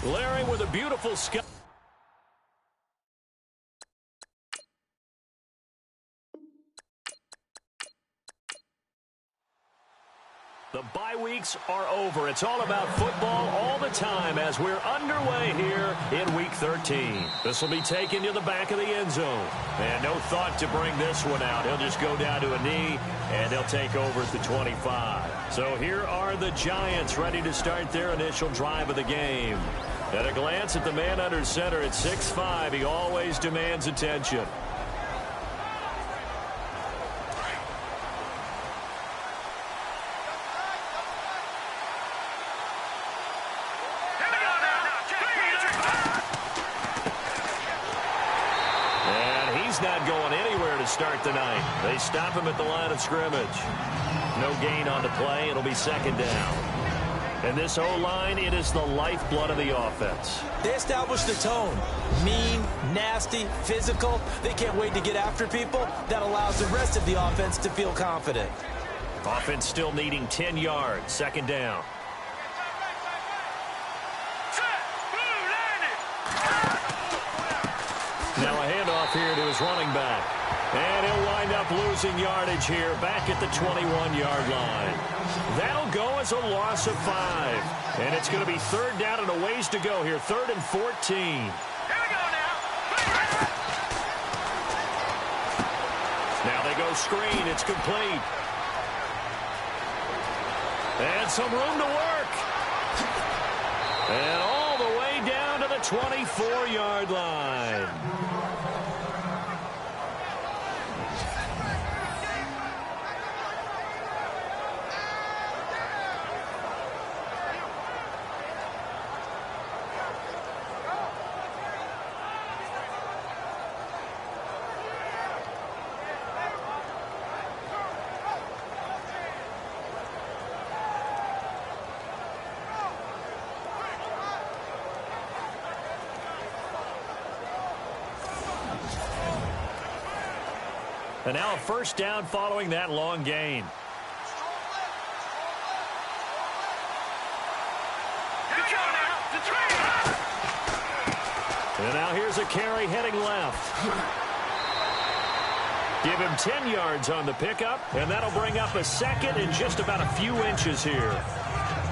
Larry with a beautiful scout. The bye weeks are over. It's all about football all the time as we're underway here in Week 13. This will be taken to the back of the end zone. And no thought to bring this one out. He'll just go down to a knee, and they'll take over at the 25. So here are the Giants ready to start their initial drive of the game. At a glance at the man under center at 6'5", he always demands attention. Not going anywhere to start the night. They stop him at the line of scrimmage. No gain on the play. It'll be second down. And this O-line, it is the lifeblood of the offense. They established the tone. Mean, nasty, physical. They can't wait to get after people. That allows the rest of the offense to feel confident. Offense still needing 10 yards. Second down. Now a handoff here to his running back. And he'll wind up losing yardage here back at the 21-yard line. That'll go as a loss of 5. And it's going to be third down and a ways to go here. 3rd and 14. Here we go now. Now they go screen. It's complete. And some room to work. And all the way down to the 24-yard line. And now a first down following that long gain. And now here's a carry heading left. Give him 10 yards on the pickup, and that'll bring up a second in just about a few inches here.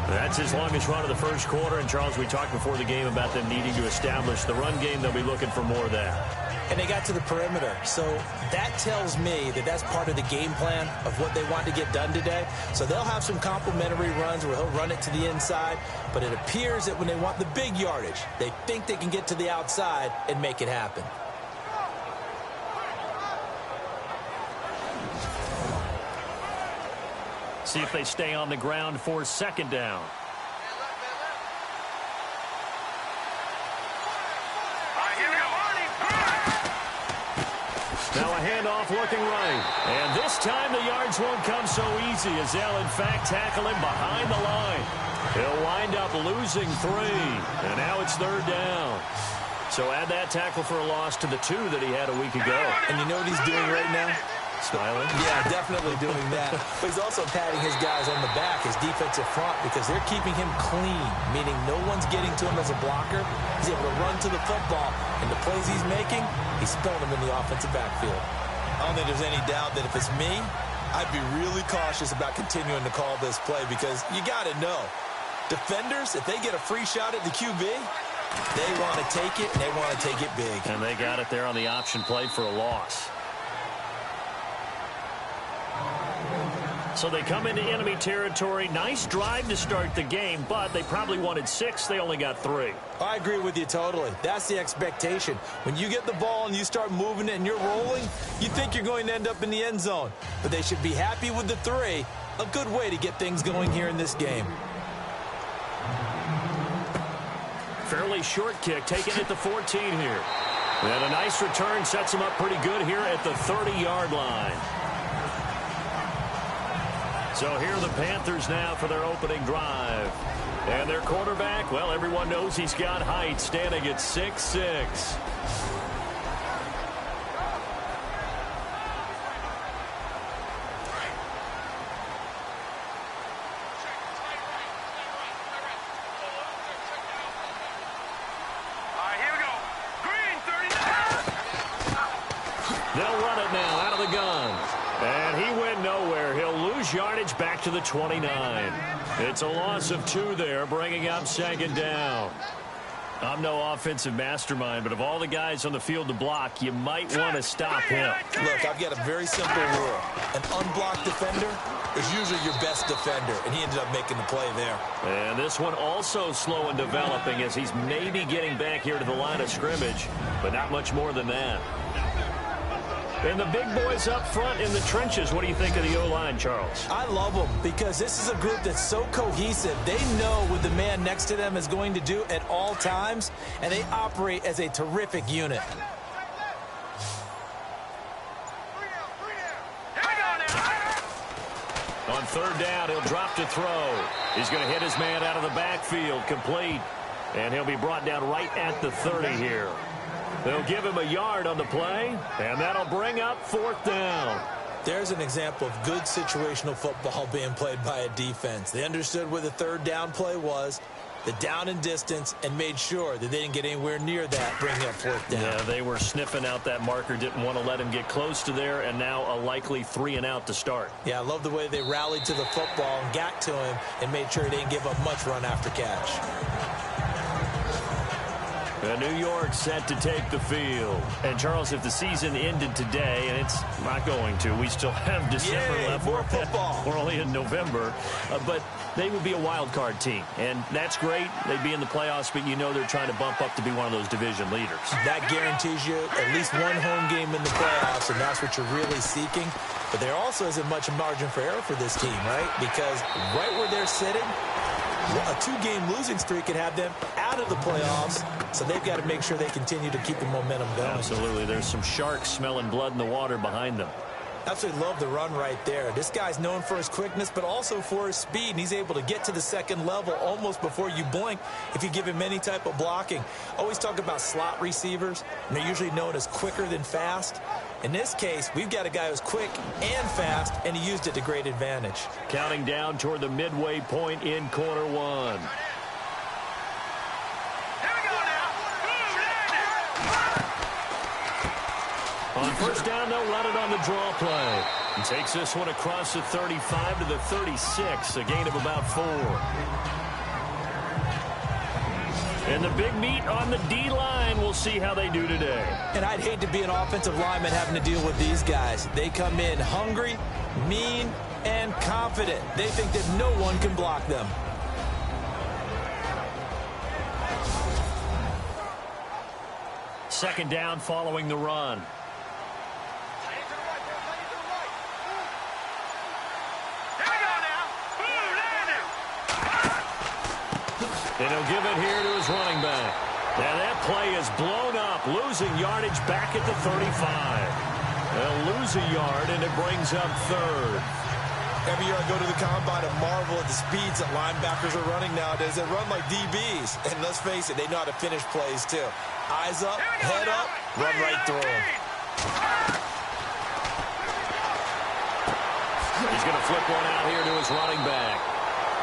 That's his longest run of the first quarter. And, Charles, we talked before the game about them needing to establish the run game. They'll be looking for more of that. And they got to the perimeter. So that tells me that that's part of the game plan of what they want to get done today. So they'll have some complementary runs where he'll run it to the inside. But it appears that when they want the big yardage, they think they can get to the outside and make it happen. See if they stay on the ground for second down. Now a handoff looking right. And this time the yards won't come so easy as they'll, in fact, tackle him behind the line. He'll wind up losing 3. And now it's third down. So add that tackle for a loss to the 2 that he had a week ago. And you know what he's doing right now? Smiling? Yeah, definitely doing that. But he's also patting his guys on the back, his defensive front, because they're keeping him clean, meaning no one's getting to him as a blocker. He's able to run to the football, and the plays he's making, he's spilling them in the offensive backfield. I don't think there's any doubt that if it's me, I'd be really cautious about continuing to call this play because you got to know, defenders, if they get a free shot at the QB, they want to take it, and they want to take it big. And they got it there on the option play for a loss. So they come into enemy territory. Nice drive to start the game, but they probably wanted 6. They only got 3. I agree with you totally. That's the expectation. When you get the ball and you start moving it and you're rolling, you think you're going to end up in the end zone. But they should be happy with the 3. A good way to get things going here in this game. Fairly short kick, taken at the 14 here. And a nice return sets them up pretty good here at the 30-yard line. So here are the Panthers now for their opening drive. And their quarterback, well, everyone knows he's got height, standing at 6'6". They'll run it now out of the gun. And he went nowhere. He'll lose yardage back to the 29. It's a loss of 2 there, bringing up second down. I'm no offensive mastermind, but of all the guys on the field to block, you might want to stop him. Look, I've got a very simple rule. An unblocked defender is usually your best defender, and he ended up making the play there. And this one also slow in developing as he's maybe getting back here to the line of scrimmage, but not much more than that. And the big boys up front in the trenches. What do you think of the O-line, Charles? I love them because this is a group that's so cohesive. They know what the man next to them is going to do at all times, and they operate as a terrific unit. On third down, he'll drop to throw. He's going to hit his man out of the backfield, complete. And he'll be brought down right at the 30 here. They'll give him a yard on the play, and that'll bring up 4th down. There's an example of good situational football being played by a defense. They understood where the third down play was, the down and distance, and made sure that they didn't get anywhere near that, bringing up 4th down. Yeah, they were sniffing out that marker, didn't want to let him get close to there, and now a likely 3-and-out to start. Yeah, I love the way they rallied to the football and got to him and made sure he didn't give up much run after catch. New York set to take the field. And, Charles, if the season ended today, and it's not going to, we still have December left. More football. We're only in November. But they would be a wild card team. And that's great. They'd be in the playoffs, but you know they're trying to bump up to be one of those division leaders. That guarantees you at least one home game in the playoffs, and that's what you're really seeking. But there also isn't much margin for error for this team, right? Because right where they're sitting, a 2-game losing streak could have them out of the playoffs, so they've got to make sure they continue to keep the momentum going. Absolutely. There's some sharks smelling blood in the water behind them. Absolutely love the run right there. This guy's known for his quickness, but also for his speed, and he's able to get to the second level almost before you blink if you give him any type of blocking. Always talk about slot receivers, and they're usually known as quicker than fast. In this case, we've got a guy who's quick and fast, and he used it to great advantage. Counting down toward the midway point in quarter 1. On first down, they'll run it on the draw play. He takes this one across the 35 to the 36, a gain of about 4. And the big meat on the D-line, we'll see how they do today. And I'd hate to be an offensive lineman having to deal with these guys. They come in hungry, mean, and confident. They think that no one can block them. Second down following the run. And he'll give it here to his running back. And that play is blown up, losing yardage back at the 35. They'll lose a yard, and it brings up 3rd. Every year I go to the combine and marvel at the speeds that linebackers are running nowadays. They run like DBs. And let's face it, they know how to finish plays too. Eyes up, head up, run right through them. He's going to flip one out here to his running back.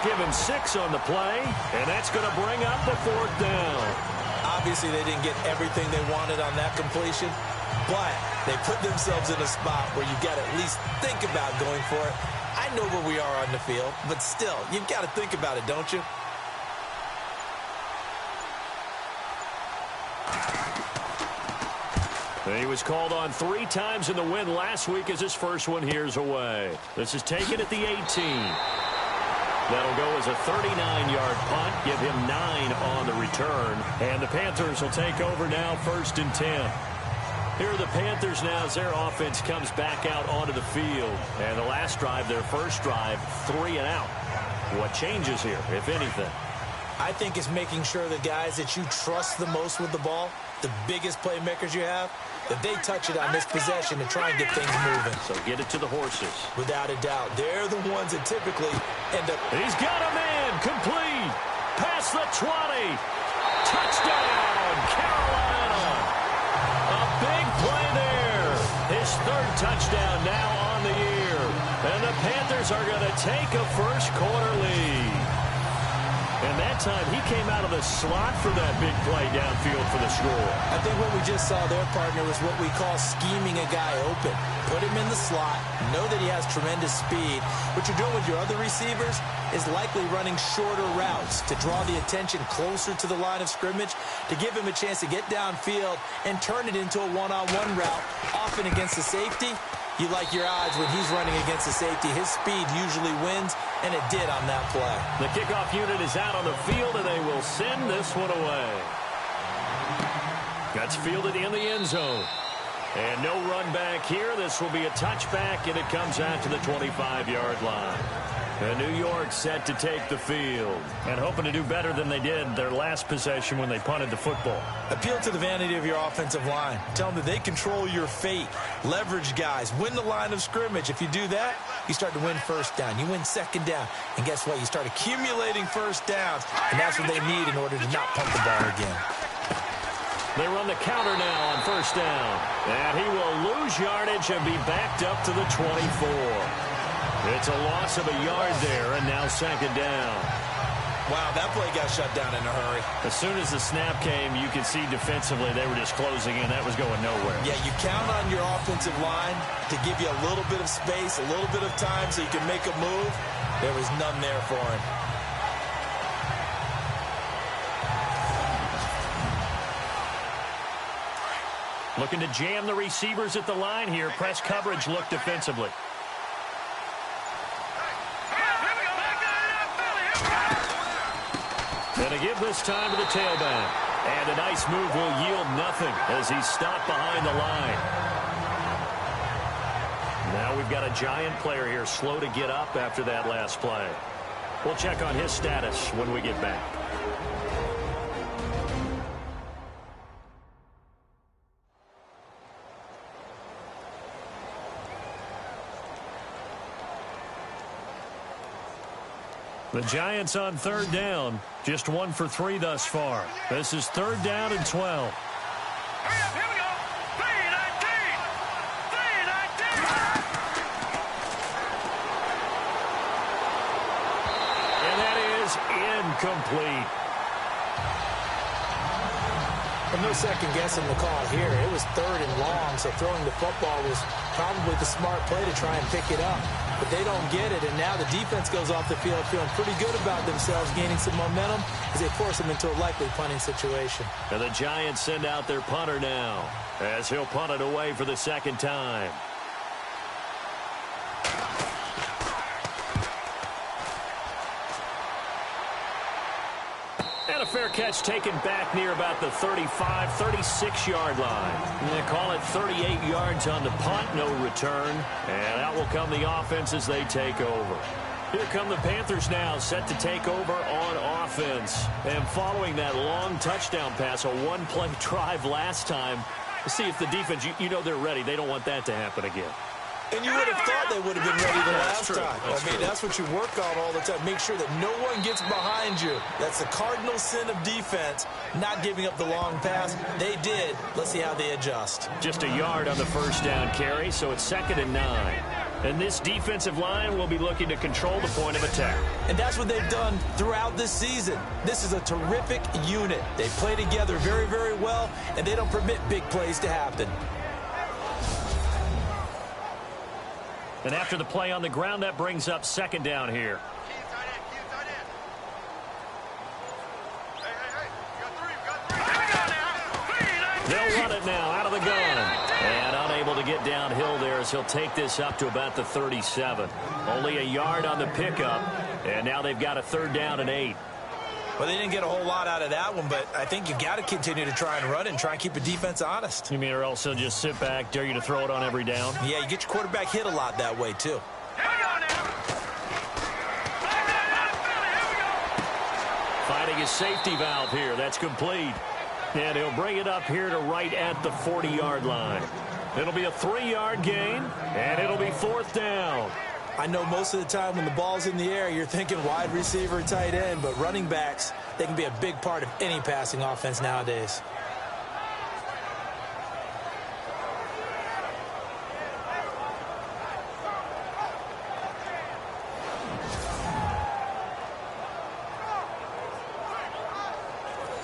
Give him 6 on the play, and that's going to bring up the 4th down. Obviously, they didn't get everything they wanted on that completion, but they put themselves in a spot where you've got to at least think about going for it. I know where we are on the field, but still, you've got to think about it, don't you? He was called on 3 times in the win last week as his first one here's away. This is taken at the 18. That'll go as a 39-yard punt, give him 9 on the return. And the Panthers will take over now, 1st and 10. Here are the Panthers now as their offense comes back out onto the field. And the last drive, their first drive, 3-and-out. What changes here, if anything? I think it's making sure the guys that you trust the most with the ball, the biggest playmakers you have, that they touch it on this possession and try and get things moving. So get it to the horses. Without a doubt. They're the ones that typically end up. He's got a man. Complete. Past the 20. Touchdown, Carolina. A big play there. His 3rd touchdown now on the year. And the Panthers are going to take a first quarter lead. And that time he came out of the slot for that big play downfield for the score. I think what we just saw there, partner, was what we call scheming a guy open. Put him in the slot, know that he has tremendous speed. What you're doing with your other receivers is likely running shorter routes to draw the attention closer to the line of scrimmage, to give him a chance to get downfield and turn it into a one-on-one route, often against the safety. You like your odds when he's running against the safety. His speed usually wins, and it did on that play. The kickoff unit is out on the field, and they will send this one away. That's fielded in the end zone. And no run back here. This will be a touchback, and it comes out to the 25-yard line. And New York set to take the field and hoping to do better than they did their last possession when they punted the football. Appeal to the vanity of your offensive line. Tell them that they control your fate. Leverage guys. Win the line of scrimmage. If you do that, you start to win first down. You win second down. And guess what? You start accumulating first downs. And that's what they need in order to not pump the ball again. They run the counter now on first down. And he will lose yardage and be backed up to the 24. It's a loss of a yard there, and now second down. Wow, that play got shut down in a hurry. As soon as the snap came, you could see defensively they were just closing in. That was going nowhere. Yeah, you count on your offensive line to give you a little bit of space, a little bit of time so you can make a move. There was none there for him. Looking to jam the receivers at the line here. Press coverage look defensively. And a give this time to the tailback. And a nice move will yield nothing as he's stopped behind the line. Now we've got a Giant player here slow to get up after that last play. We'll check on his status when we get back. The Giants on third down. Just 1 for 3 thus far. This is third down and 12. Here we go. 3-19. 3-19. And that is incomplete. And no second guessing the call here. It was third and long, so throwing the football was probably the smart play to try and pick it up. But they don't get it, and now the defense goes off the field feeling pretty good about themselves, gaining some momentum as they force them into a likely punting situation. And the Giants send out their punter now as he'll punt it away for the second time. And a fair catch taken back near about the 35, 36-yard line. They call it 38 yards on the punt, no return. And out will come the offense as they take over. Here come the Panthers now, set to take over on offense. And following that long touchdown pass, a one-play drive last time, we'll see if the defense, you know they're ready. They don't want that to happen again. And you would have thought they would have been ready the last true. time. That's what you work on all the time. Make sure that no one gets behind you. That's the cardinal sin of defense, not giving up the long pass. They did. Let's see how they adjust. Just a yard on the first down carry, so it's 2nd and 9. And this defensive line will be looking to control the point of attack. And that's what they've done throughout this season. This is a terrific unit. They play together very, very well, and they don't permit big plays to happen. And after the play on the ground, that brings up second down here. They'll run it now out of the gun. And unable to get downhill there as he'll take this up to about the 37. Only a yard on the pickup. And now they've got a third down and 8. Well, they didn't get a whole lot out of that one, but I think you've got to continue to try and run and try and keep the defense honest. You mean or else they'll just sit back, dare you to throw it on every down? Yeah, you get your quarterback hit a lot that way, too. Finding his safety valve here. That's complete. And he'll bring it up here to right at the 40-yard line. It'll be a 3-yard gain, and it'll be fourth down. I know most of the time when the ball's in the air, you're thinking wide receiver, tight end, but running backs, they can be a big part of any passing offense nowadays.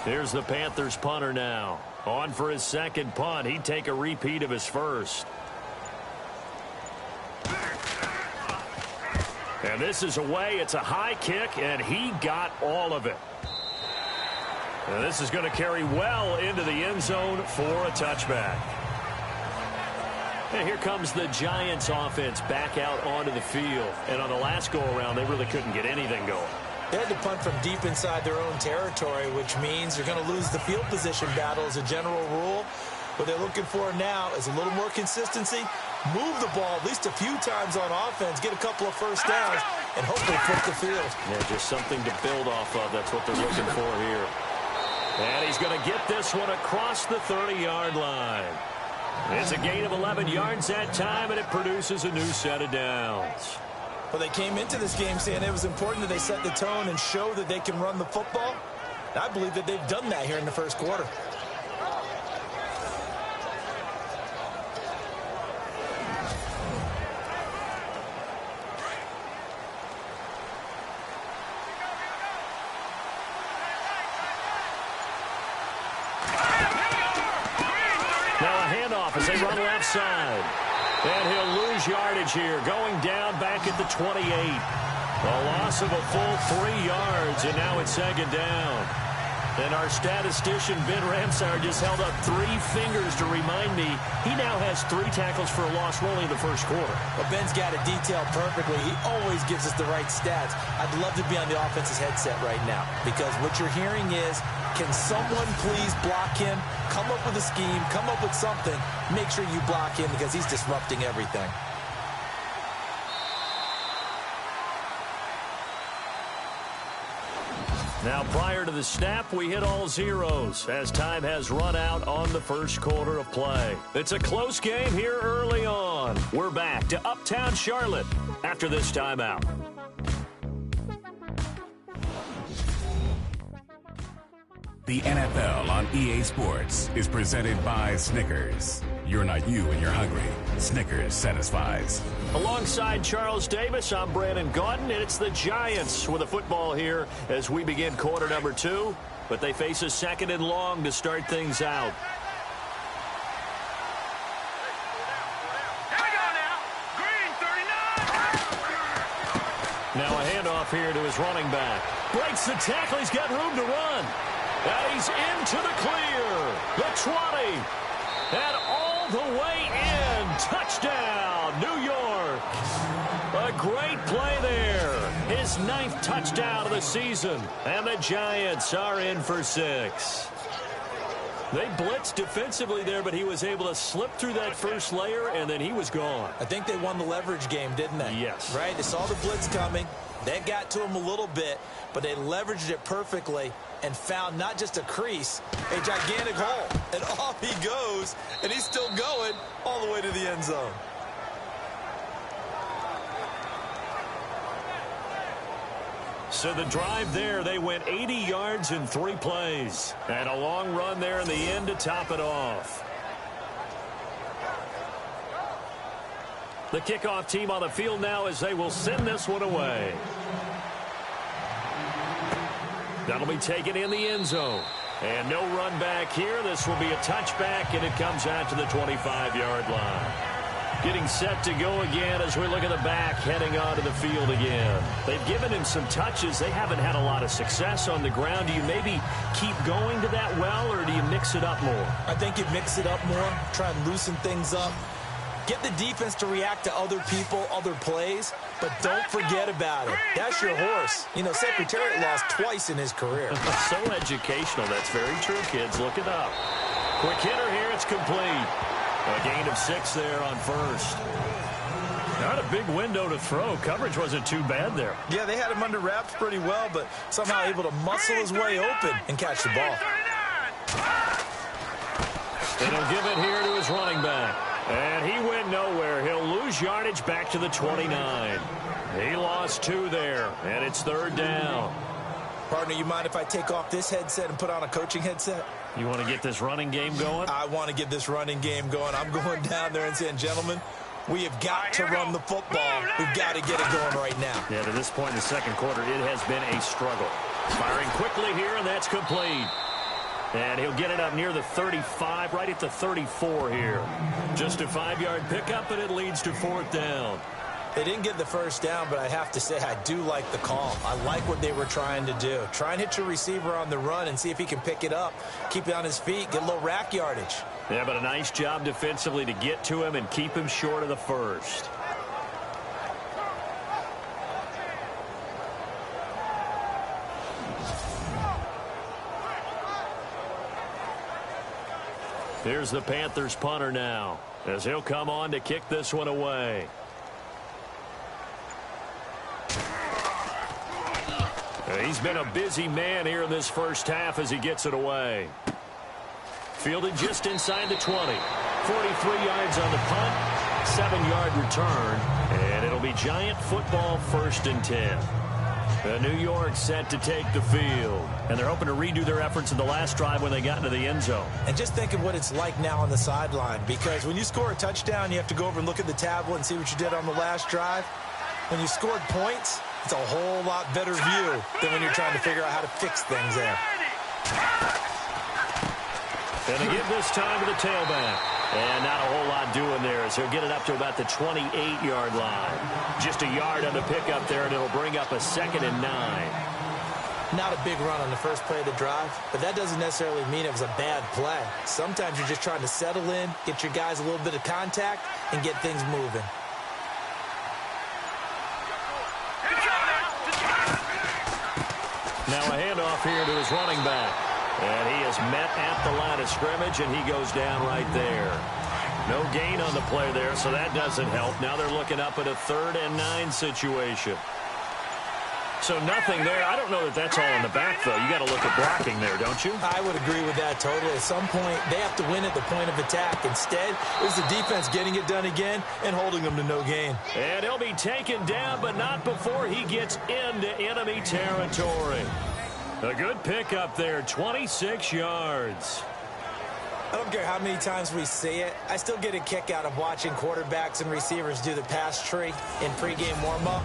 Here's the Panthers punter now. On for his second punt. He'd take a repeat of his first. And this is away. It's a high kick, and he got all of it. And this is going to carry well into the end zone for a touchback. And here comes the Giants offense back out onto the field. And on the last go-around, they really couldn't get anything going. They had to punt from deep inside their own territory, which means they're going to lose the field position battle as a general rule. What they're looking for now is a little more consistency, move the ball at least a few times on offense, get a couple of first downs, and hopefully flip the field. Yeah, just something to build off of. That's what they're looking for here. And he's going to get this one across the 30-yard line. It's a gain of 11 yards that time, and it produces a new set of downs. Well, they came into this game saying it was important that they set the tone and show that they can run the football. And I believe that they've done that here in the first quarter. As they run left side. And he'll lose yardage here. Going down back at the 28. A loss of a full 3 yards, and now it's second down. And our statistician, Ben Ramsauer, just held up 3 fingers to remind me he now has 3 tackles for a loss rolling in the first quarter. Well, Ben's got it detailed perfectly. He always gives us the right stats. I'd love to be on the offense's headset right now because what you're hearing is, can someone please block him? Come up with a scheme. Come up with something. Make sure you block him because he's disrupting everything. Now, prior to the snap, we hit all zeros as time has run out on the first quarter of play. It's a close game here early on. We're back to Uptown Charlotte after this timeout. The NFL on EA Sports is presented by Snickers. You're not you when you're hungry. Snickers satisfies. Alongside Charles Davis, I'm Brandon Gaudin, and it's the Giants with a football here as we begin quarter number 2. But they face a second and long to start things out. Here we go now. Green 39. Now a handoff here to his running back. Breaks the tackle. He's got room to run. And he's into the clear. The 20. And all the way in. Touchdown, New York. A great play there. His 9th touchdown of the season. And the Giants are in for 6. They blitzed defensively there, but he was able to slip through that first layer, and then he was gone. I think they won the leverage game, didn't they? Yes. Right? They saw the blitz coming. That got to him a little bit, but they leveraged it perfectly and found not just a crease, a gigantic hole. And off he goes, and he's still going all the way to the end zone. So the drive there, they went 80 yards in 3 plays. And a long run there in the end to top it off. The kickoff team on the field now as they will send this one away. That'll be taken in the end zone. And no run back here. This will be a touchback, and it comes out to the 25-yard line. Getting set to go again as we look at the back heading onto the field again. They've given him some touches. They haven't had a lot of success on the ground. Do you maybe keep going to that well, or do you mix it up more? I think you mix it up more, try and loosen things up. Get the defense to react to other people, other plays, but don't forget about it. That's your horse. You know, Secretariat lost twice in his career. So educational. That's very true, kids. Look it up. Quick hitter here. It's complete. A gain of 6 there on first. Not a big window to throw. Coverage wasn't too bad there. Yeah, they had him under wraps pretty well, but somehow able to muscle his way open and catch the ball. And he'll give it here to his running back. And he went nowhere. He'll lose yardage back to the 29. He lost 2 there, and it's 3rd down. Partner, you mind if I take off this headset and put on a coaching headset? You want to get this running game going? I want to get this running game going. I'm going down there and saying, gentlemen, we have got to run the football. We've got to get it going right now. Yeah, to this point in the second quarter, it has been a struggle. Firing quickly here, and that's complete. And he'll get it up near the 35, right at the 34 here. Just a 5-yard pickup, and it leads to 4th down. They didn't get the first down, but I have to say I do like the call. I like what they were trying to do. Try and hit your receiver on the run and see if he can pick it up. Keep it on his feet, get a little rack yardage. Yeah, but a nice job defensively to get to him and keep him short of the first. Here's the Panthers punter now, as he'll come on to kick this one away. He's been a busy man here in this first half as he gets it away. Fielded just inside the 20. 43 yards on the punt, 7-yard return, and it'll be Giant football 1st and 10. New York set to take the field, and they're hoping to redo their efforts in the last drive when they got into the end zone. And just think of what it's like now on the sideline, because when you score a touchdown, you have to go over and look at the tablet and see what you did on the last drive. When you scored points, it's a whole lot better view than when you're trying to figure out how to fix things there. And they give this time to the tailback. And not a whole lot doing there as he'll get it up to about the 28-yard line. Just a yard on the pickup there, and it'll bring up a 2nd and 9. Not a big run on the first play of the drive, but that doesn't necessarily mean it was a bad play. Sometimes you're just trying to settle in, get your guys a little bit of contact, and get things moving. Now a handoff here to his running back. And he is met at the line of scrimmage, and he goes down right there. No gain on the play there, so that doesn't help. Now they're looking up at a 3rd and 9 situation. So nothing there. I don't know that that's all in the back, though. You got to look at blocking there, don't you? I would agree with that totally. At some point, they have to win at the point of attack. Instead, it was the defense getting it done again and holding them to no gain. And he'll be taken down, but not before he gets into enemy territory. A good pickup there, 26 yards. I don't care how many times we see it. I still get a kick out of watching quarterbacks and receivers do the pass tree in pregame warm-up.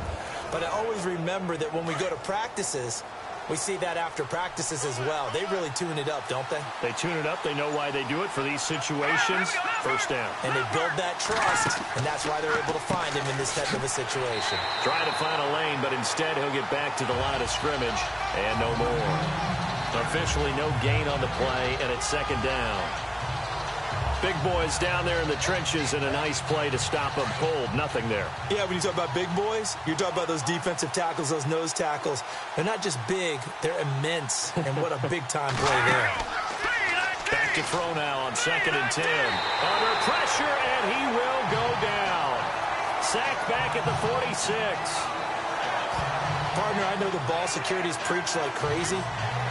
But I always remember that when we go to practices, we see that after practices as well. They really tune it up, don't they? They tune it up. They know why they do it for these situations. First down. And they build that trust, and that's why they're able to find him in this type of a situation. Trying to find a lane, but instead he'll get back to the line of scrimmage and no more. Officially no gain on the play, and it's 2nd down. Big boys down there in the trenches, and a nice play to stop them cold. Nothing there. Yeah, when you talk about big boys, you're talking about those defensive tackles, those nose tackles. They're not just big, they're immense. And what a big-time play there. Back to throw now on 2nd and 10. Under pressure, and he will go down. Sacked back at the 46. Partner, I know the ball security's preached like crazy,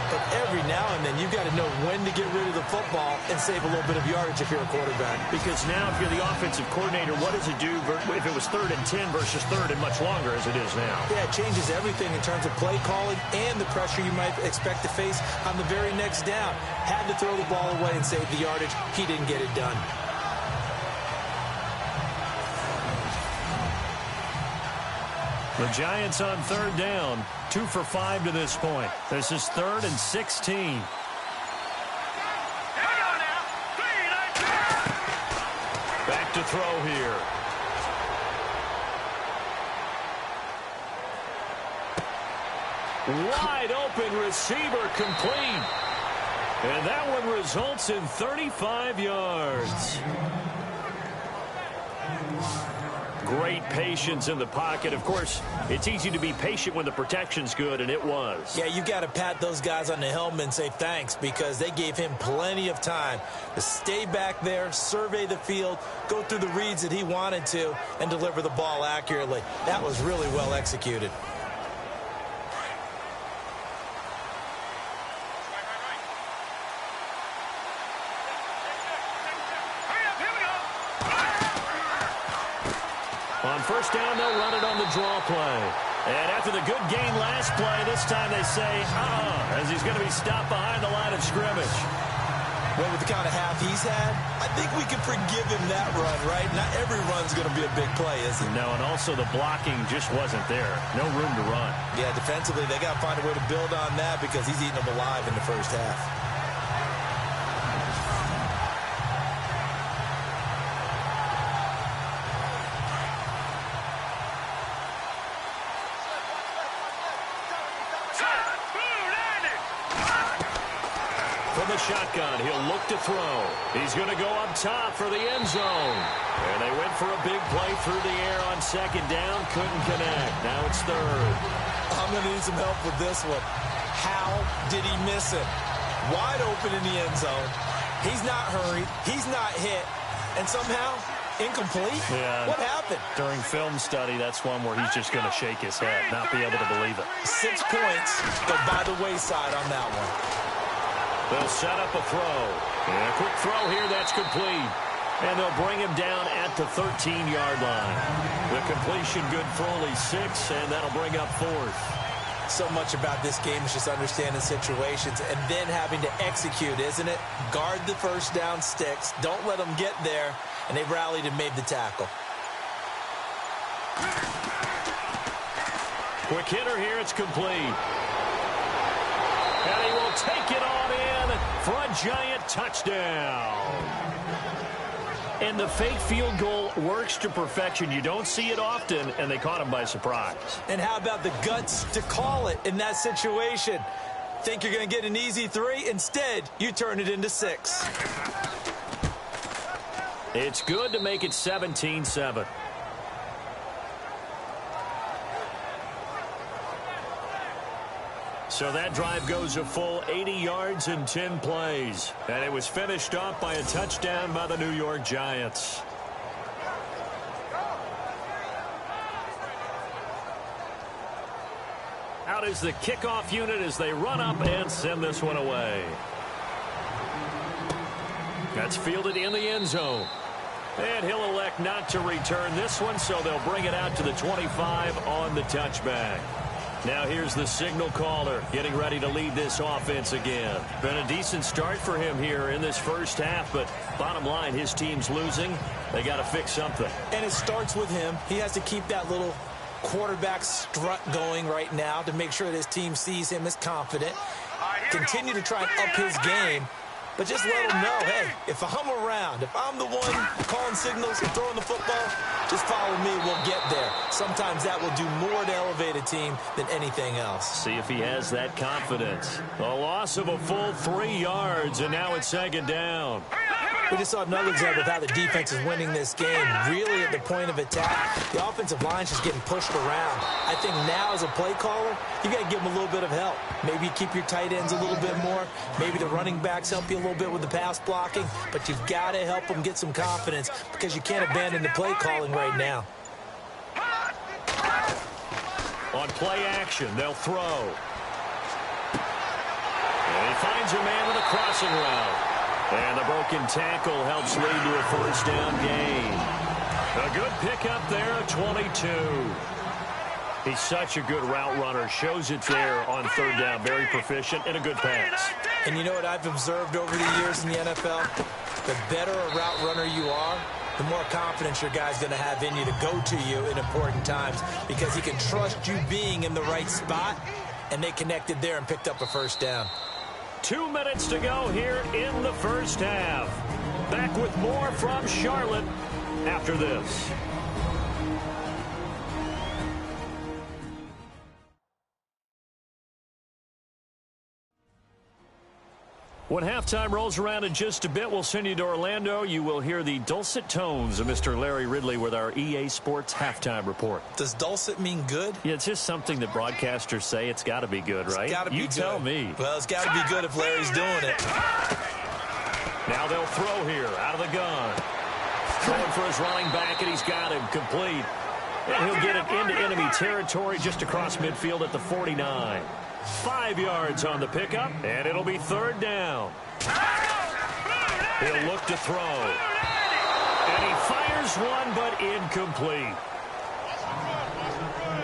but every now and then you've got to know when to get rid of the football and save a little bit of yardage if you're a quarterback. Because now if you're the offensive coordinator, what does it do if it was 3rd and 10 versus 3rd and much longer as it is now? Yeah, it changes everything in terms of play calling and the pressure you might expect to face on the very next down. Had to throw the ball away and save the yardage. He didn't get it done. The Giants on 3rd down, 2 for 5 to this point. This is 3rd and 16. Back to throw here. Wide open receiver complete. And that one results in 35 yards. Great patience in the pocket. Of course, it's easy to be patient when the protection's good, and it was. Yeah, you got to pat those guys on the helmet and say thanks because they gave him plenty of time to stay back there, survey the field, go through the reads that he wanted to, and deliver the ball accurately. That was really well executed. On first down, they'll run it on the draw play. And after the good gain last play, this time they say, as he's going to be stopped behind the line of scrimmage. Well, with the kind of half he's had, I think we can forgive him that run, right? Not every run's going to be a big play, is it? No, and also the blocking just wasn't there. No room to run. Yeah, defensively, they got to find a way to build on that because he's eating them alive in the first half. the shotgun. He'll look to throw. He's going to go up top for the end zone. And they went for a big play through the air on second down. Couldn't connect. Now it's third. I'm going to need some help with this one. How did he miss it? Wide open in the end zone. He's not hurried. He's not hit. And somehow, incomplete? Yeah. What happened? During film study, that's one where he's just going to shake his head, not be able to believe it. 6 points go by the wayside on that one. They'll set up a throw. And a quick throw here, that's complete. And they'll bring him down at the 13-yard line. The completion good for only 6, and that'll bring up fourth. So much about this game is just understanding situations and then having to execute, isn't it? Guard the first down sticks. Don't let them get there. And they rallied and made the tackle. Quick hitter here. It's complete. And he will take it on in for a Giant touchdown. And the fake field goal works to perfection. You don't see it often, and they caught him by surprise. And how about the guts to call it in that situation? Think you're going to get an easy 3? Instead, you turn it into 6. It's good to make it 17-7. So that drive goes a full 80 yards in 10 plays. And it was finished off by a touchdown by the New York Giants. Out is the kickoff unit as they run up and send this one away. That's fielded in the end zone. And he'll elect not to return this one, so they'll bring it out to the 25 on the touchback. Now here's the signal caller getting ready to lead this offense again. Been a decent start for him here in this first half, but bottom line, his team's losing. They got to fix something. And it starts with him. He has to keep that little quarterback strut going right now to make sure that his team sees him as confident. Continue to try and up his game, but just let him know, hey, if I'm around, if I'm the one calling signals and throwing the football, just follow me, we'll get there. Sometimes that will do more to elevate a team than anything else. See if he has that confidence. A loss of a full 3 yards, and now it's second down. We just saw another example of how the defense is winning this game. Really at the point of attack, the offensive line's just getting pushed around. I think now as a play caller, you got to give them a little bit of help. Maybe you keep your tight ends a little bit more. Maybe the running backs help you a little bit with the pass blocking. But you've got to help them get some confidence because you can't abandon the play calling right now. On play action, they'll throw. And he finds a man with a crossing route. And the broken tackle helps lead to a first down gain. A good pickup there, a 22. He's such a good route runner. Shows it there on third down. Very proficient and a good pass. And you know what I've observed over the years in the NFL? The better a route runner you are, the more confidence your guy's going to have in you to go to you in important times because he can trust you being in the right spot, and they connected there and picked up a first down. 2 minutes to go here in the first half. Back with more from Charlotte after this. When halftime rolls around in just a bit, we'll send you to Orlando. You will hear the dulcet tones of Mr. Larry Ridley with our EA Sports halftime report. Does dulcet mean good? Yeah, it's just something that broadcasters say. It's got to be good, right? It's got to be good. You tell me. Well, it's got to be good if Larry's doing it. Now they'll throw here out of the gun. Throwing for his running back, and he's got him complete. And he'll get it into enemy territory just across midfield at the 49. 5 yards on the pickup, and it'll be third down. He'll look to throw. And he fires one, but incomplete.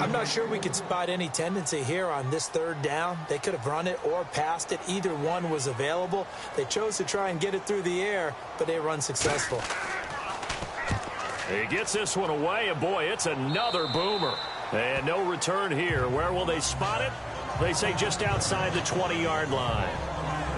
I'm not sure we could spot any tendency here on this third down. They could have run it or passed it. Either one was available. They chose to try and get it through the air, but they were unsuccessful. He gets this one away, and boy, it's another boomer. And no return here. Where will they spot it? They say just outside the 20-yard line.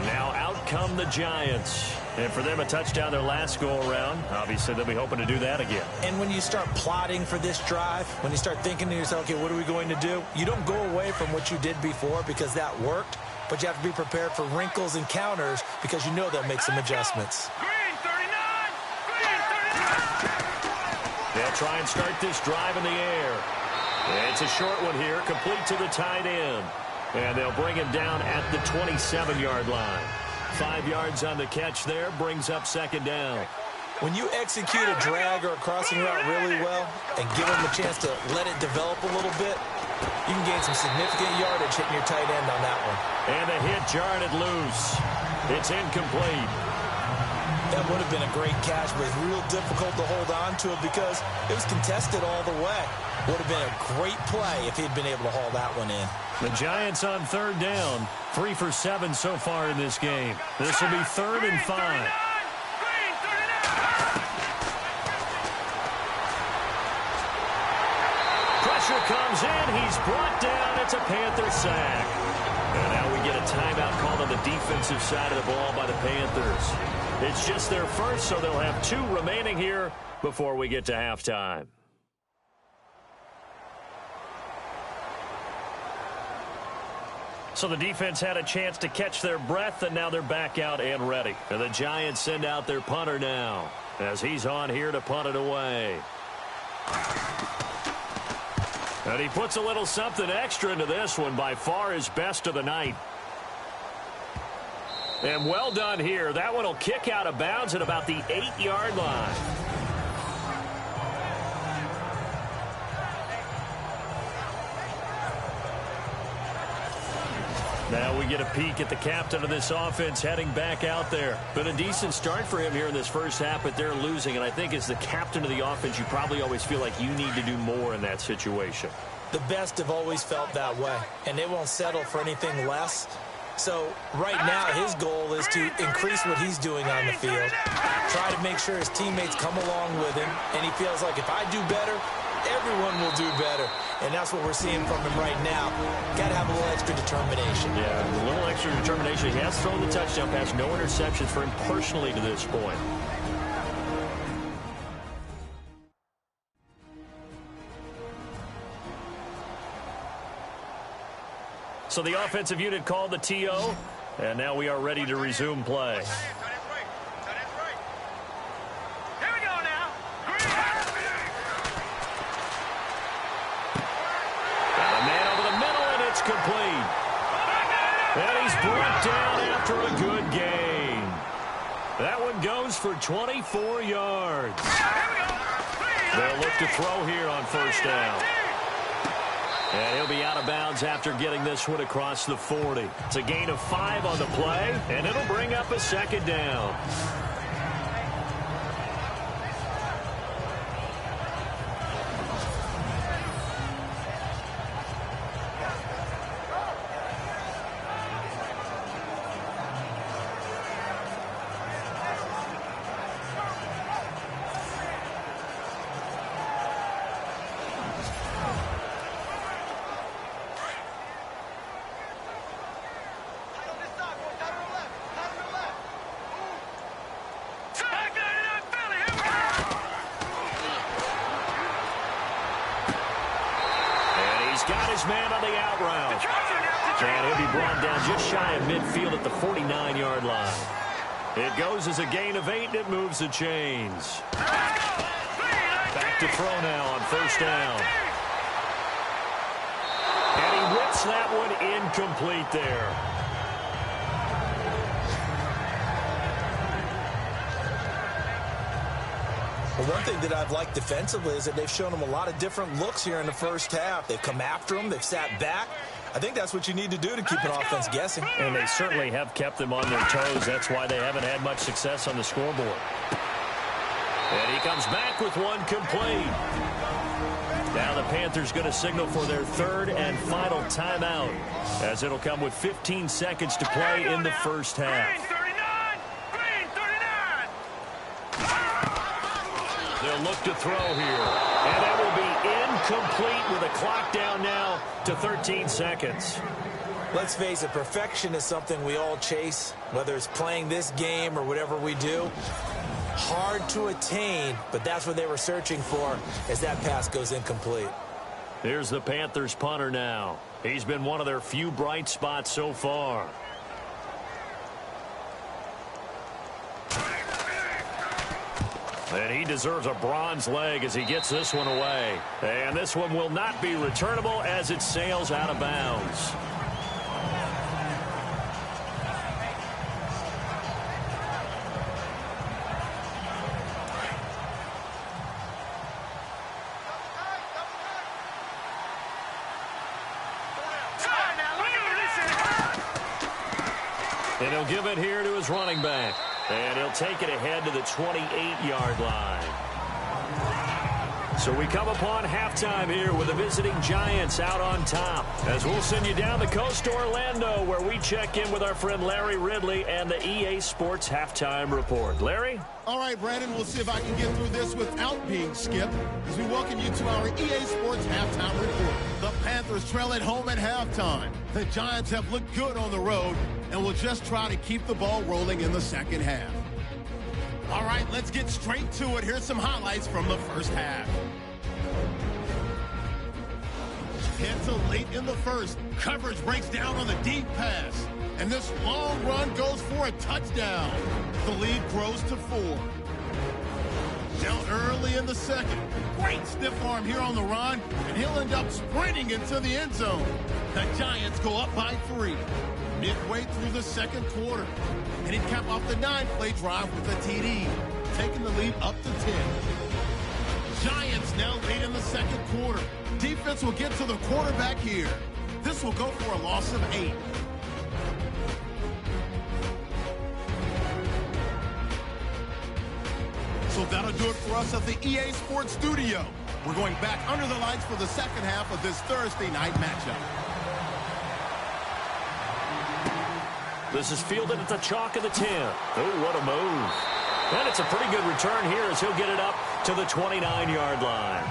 Now out come the Giants. And for them, a touchdown their last go-around. Obviously, they'll be hoping to do that again. And when you start plotting for this drive, when you start thinking to yourself, okay, what are we going to do? You don't go away from what you did before because that worked. but you have to be prepared for wrinkles and counters because you know they'll make some adjustments. Green 39! Green 39! They'll try and start this drive in the air. It's a short one here, complete to the tight end. And they'll bring him down at the 27-yard line. 5 yards on the catch there, brings up second down. When you execute a drag or a crossing route really well and give them a chance to let it develop a little bit, you can gain some significant yardage hitting your tight end on that one. And the hit jarred it loose. It's incomplete. That would have been a great catch, but it's real difficult to hold on to it because it was contested all the way. Would have been a great play if he'd been able to haul that one in. The Giants on third down. 3 for 7 so far in this game. This will be 3rd and 5. Green 39! Pressure comes in. He's brought down. It's a Panther sack. And now we get a timeout called on the defensive side of the ball by the Panthers. It's just their first, so they'll have 2 remaining here before we get to halftime. So the defense had a chance to catch their breath, and now they're back out and ready. And the Giants send out their punter now as he's on here to punt it away. And he puts a little something extra into this one, by far his best of the night. And well done here. That one will kick out of bounds at about the 8-yard line. Now we get a peek at the captain of this offense heading back out there. Been a decent start for him here in this first half, but they're losing. And I think as the captain of the offense, you probably always feel like you need to do more in that situation. The best have always felt that way, and they won't settle for anything less. So right now his goal is to increase what he's doing on the field, try to make sure his teammates come along with him, and he feels like if I do better, everyone will do better. And that's what we're seeing from him right now. Got to have a little extra determination. Yeah, a little extra determination. He has thrown the touchdown pass. No interceptions for him personally to this point. So the offensive unit called the TO, and now we are ready to resume play. Here we go now. Got a man over the middle, and it's complete. And he's brought down after a good gain. That one goes for 24 yards. They'll look to throw here on first down. And he'll be out of bounds after getting this one across the 40. It's a gain of 5 on the play, and it'll bring up a second down. Man on the out route. And he'll be brought down just shy of midfield at the 49-yard line. It goes as a gain of 8, and it moves the chains. Back to throw now on first down. And he whips that one incomplete there. Well, one thing that I've liked defensively is that they've shown them a lot of different looks here in the first half. They've come after them. They've sat back. I think that's what you need to do to keep an offense guessing. And they certainly have kept them on their toes. That's why they haven't had much success on the scoreboard. And he comes back with one complete. Now the Panthers going to signal for their 3rd and final timeout, as it'll come with 15 seconds to play in the first half. They'll look to throw here. And that will be incomplete with a clock down now to 13 seconds. Let's face it, perfection is something we all chase, whether it's playing this game or whatever we do. Hard to attain, but that's what they were searching for as that pass goes incomplete. Here's the Panthers punter now. He's been one of their few bright spots so far. And he deserves a bronze leg as he gets this one away. And this one will not be returnable as it sails out of bounds. And he'll give it here to his running back. And he'll take it ahead to the 28-yard line. So we come upon halftime here with the visiting Giants out on top. As we'll send you down the coast to Orlando, where we check in with our friend Larry Ridley and the EA Sports Halftime Report. Larry? All right, Brandon, we'll see if I can get through this without being skipped as we welcome you to our EA Sports Halftime Report. The Panthers trail at home at halftime. The Giants have looked good on the road and will just try to keep the ball rolling in the second half. All right, let's get straight to it. Here's some highlights from the first half. Hit to late in the first. Coverage breaks down on the deep pass. And this long run goes for a touchdown. The lead grows to 4. Down early in the second. Great stiff arm here on the run. And he'll end up sprinting into the end zone. The Giants go up by 3. Midway through the second quarter. And he'd cap off the 9-play drive with a TD, taking the lead up to 10. Giants now late in the second quarter. Defense will get to the quarterback here. This will go for a loss of 8. So that'll do it for us at the EA Sports Studio. We're going back under the lights for the second half of this Thursday night matchup. This is fielded at the chalk of the 10. Oh, what a move. And it's a pretty good return here as he'll get it up to the 29-yard line.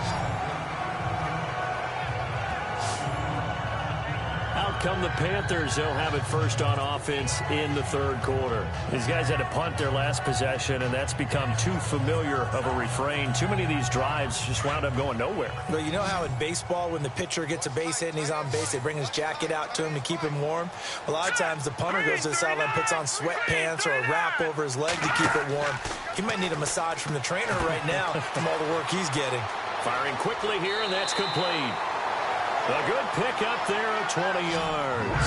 Out come the Panthers. They'll have it first on offense in the third quarter. These guys had to punt their last possession, and that's become too familiar of a refrain. Too many of these drives just wound up going nowhere. Well, you know how in baseball when the pitcher gets a base hit and he's on base, they bring his jacket out to him to keep him warm? A lot of times the punter goes to the sideline, puts on sweatpants or a wrap over his leg to keep it warm. He might need a massage from the trainer right now from all the work he's getting. Firing quickly here, and that's complete. A good pick up there at 20 yards.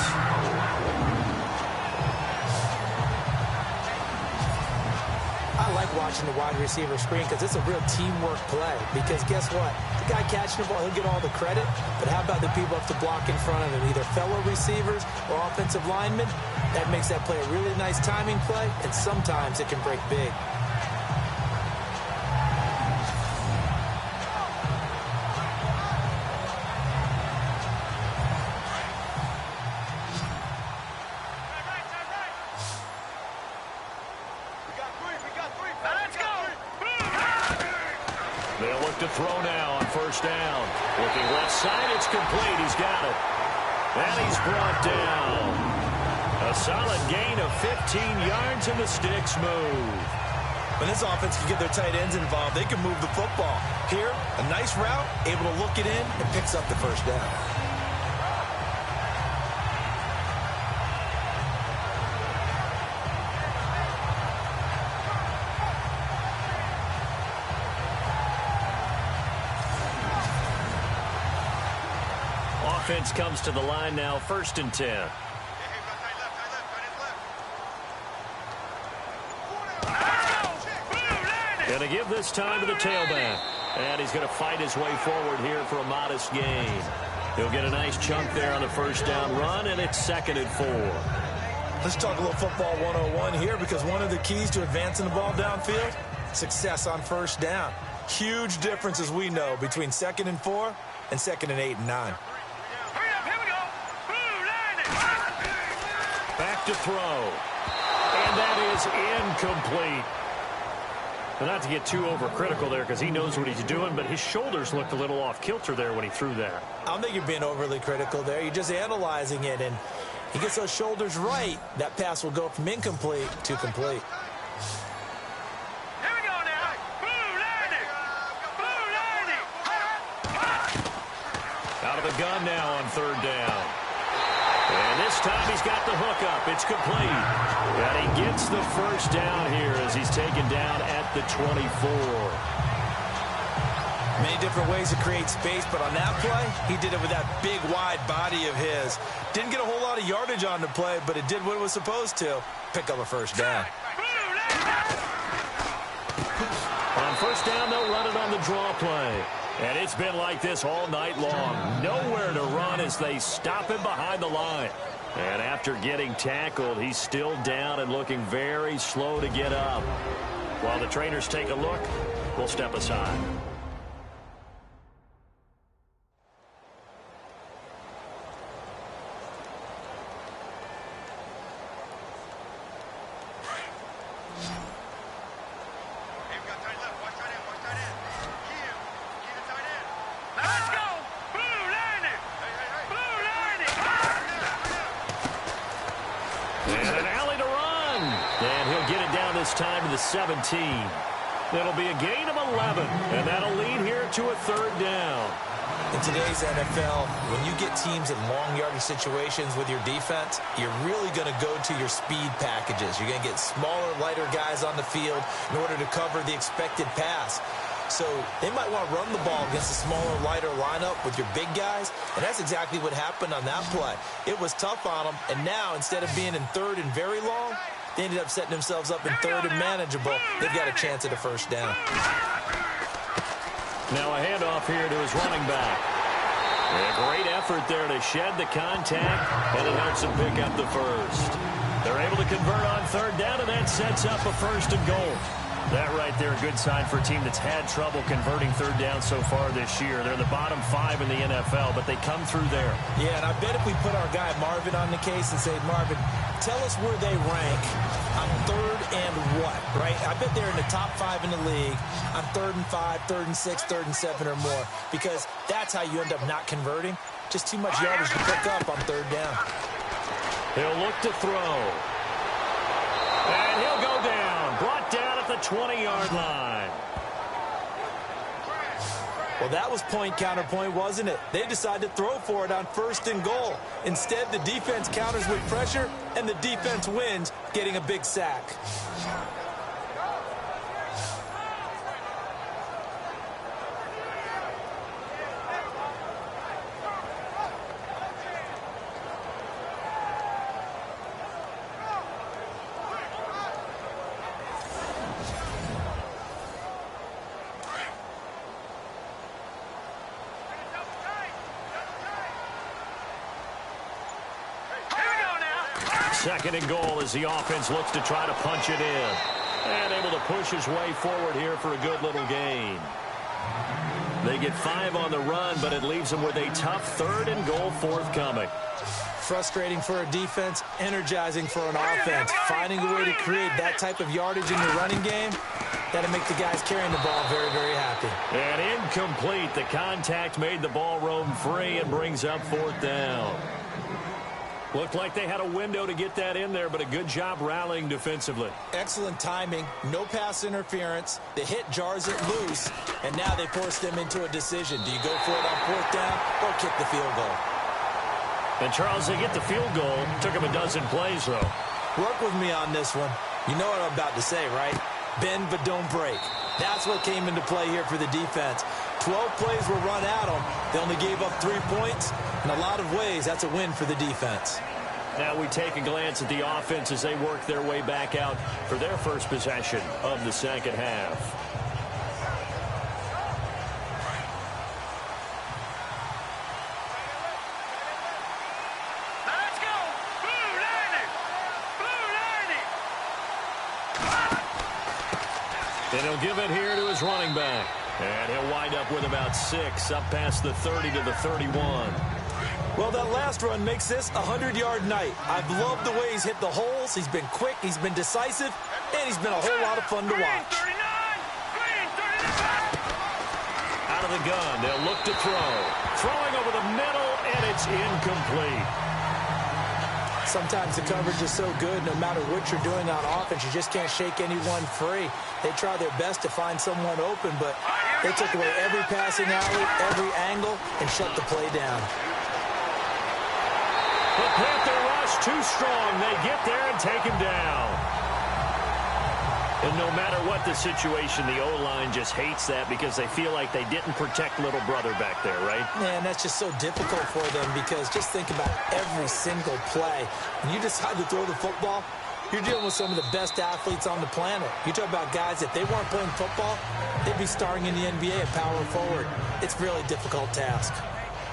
I like watching the wide receiver screen because it's a real teamwork play. Because guess what? The guy catching the ball, he'll get all the credit. But how about the people up to block in front of him? Either fellow receivers or offensive linemen. That makes that play a really nice timing play. And sometimes it can break big. They'll look to throw now on first down. Looking left side, it's complete. He's got it. And he's brought down. A solid gain of 15 yards, and the sticks move. When this offense can get their tight ends involved, they can move the football. Here, a nice route, able to look it in, and picks up the first down. Offense comes to the line now, 1st and 10. Going to give this time to the tailback. And he's going to fight his way forward here for a modest gain. He'll get a nice chunk there on the first down run, and it's 2nd and 4. Let's talk a little football 101 here, because one of the keys to advancing the ball downfield, success on first down. Huge difference, as we know, between 2nd and 4 and 2nd and 8 and 9. Back to throw. And that is incomplete. And not to get too overcritical there because he knows what he's doing, but his shoulders looked a little off kilter there when he threw that. I don't think you're being overly critical there. You're just analyzing it, and he gets those shoulders right. That pass will go from incomplete to complete. Here we go now. Blue landing. Blue landing. the gun now on third down. And this time he's got the hook up. It's complete. And he gets the first down here as he's taken down at the 24. Many different ways to create space, but on that play, he did it with that big, wide body of his. Didn't get a whole lot of yardage on the play, but it did what it was supposed to. Pick up a first down. On first down, they'll run it on the draw play. And it's been like this all night long. Nowhere to run as they stop him behind the line. And after getting tackled, he's still down and looking very slow to get up. While the trainers take a look, we'll step aside. Time to the 17. It'll be a gain of 11, and that'll lead here to a third down. In today's NFL, when you get teams in long yardage situations with your defense, you're really going to go to your speed packages. You're going to get smaller, lighter guys on the field in order to cover the expected pass. So they might want to run the ball against a smaller, lighter lineup with your big guys, and that's exactly what happened on that play. It was tough on them, and now instead of being in third and very long, they ended up setting themselves up in third and manageable. They've got a chance at a first down. Now a handoff here to his running back. A great effort there to shed the contact, and it helps him pick up the first. They're able to convert on third down, and that sets up a first and goal. That right there, a good sign for a team that's had trouble converting third down so far this year. They're in the bottom 5 in the NFL, but they come through there. Yeah, and I bet if we put our guy Marvin on the case and say, Marvin, tell us where they rank on third and what, right? I bet they're in the top 5 in the league on 3rd and 5, 3rd and 6, 3rd and 7 or more, because that's how you end up not converting. Just too much yardage to pick up on third down. He'll look to throw. And he'll go down. Brought down at the 20-yard line. Well, that was point counterpoint, wasn't it? They decided to throw for it on first and goal. Instead, the defense counters with pressure, and the defense wins, getting a big sack. Second and goal as the offense looks to try to punch it in. And able to push his way forward here for a good little gain. They get 5 on the run, but it leaves them with a tough third and goal forthcoming. Frustrating for a defense, energizing for an offense. Finding a way to create that type of yardage in the running game, that'll make the guys carrying the ball very, very happy. And incomplete. The contact made the ball roam free and brings up fourth down. Looked like they had a window to get that in there, but a good job rallying defensively. Excellent timing, no pass interference. The hit jars it loose, and now they force them into a decision. Do you go for it on fourth down or kick the field goal? And, Charles, they get the field goal. Took them a dozen plays, though. Work with me on this one. You know what I'm about to say, right? Bend but don't break. That's what came into play here for the defense. 12 plays were run at them. They only gave up 3 points. In a lot of ways, that's a win for the defense. Now we take a glance at the offense as they work their way back out for their first possession of the second half. Let's go! Blue Lightning! Blue Lightning! And he'll give it here to his running back. And he'll wind up with about 6 up past the 30 to the 31. Well, that last run makes this a 100-yard night. I've loved the way he's hit the holes. He's been quick, he's been decisive, and he's been a whole lot of fun to watch. Out of the gun, they'll look to throw. Throwing over the middle, and it's incomplete. Sometimes the coverage is so good, no matter what you're doing on offense, you just can't shake anyone free. They try their best to find someone open, but They took away every passing alley, every angle, and shut the play down. The Panther rush too strong. They get there and take him down. And no matter what the situation, the O-line just hates that because they feel like they didn't protect little brother back there, right? Man, that's just so difficult for them because just think about every single play. When you decide to throw the football, you're dealing with some of the best athletes on the planet. You talk about guys, if they weren't playing football, they'd be starring in the NBA at power forward. It's a really difficult task.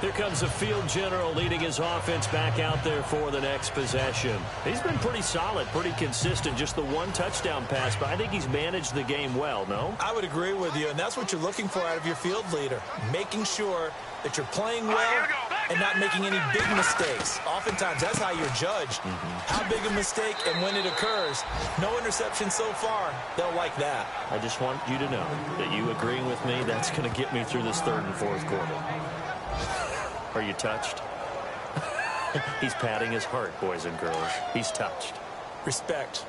Here comes the field general leading his offense back out there for the next possession. He's been pretty solid, pretty consistent, just the one touchdown pass, but I think he's managed the game well, no? I would agree with you, and that's what you're looking for out of your field leader, making sure that you're playing well and not making any big mistakes. Oftentimes, that's how you're judged. How big a mistake and when it occurs. No interception so far. They'll like that. I just want you to know that you agreeing with me, that's going to get me through this third and fourth quarter. Are you touched? He's patting his heart, boys and girls. He's touched. Respect.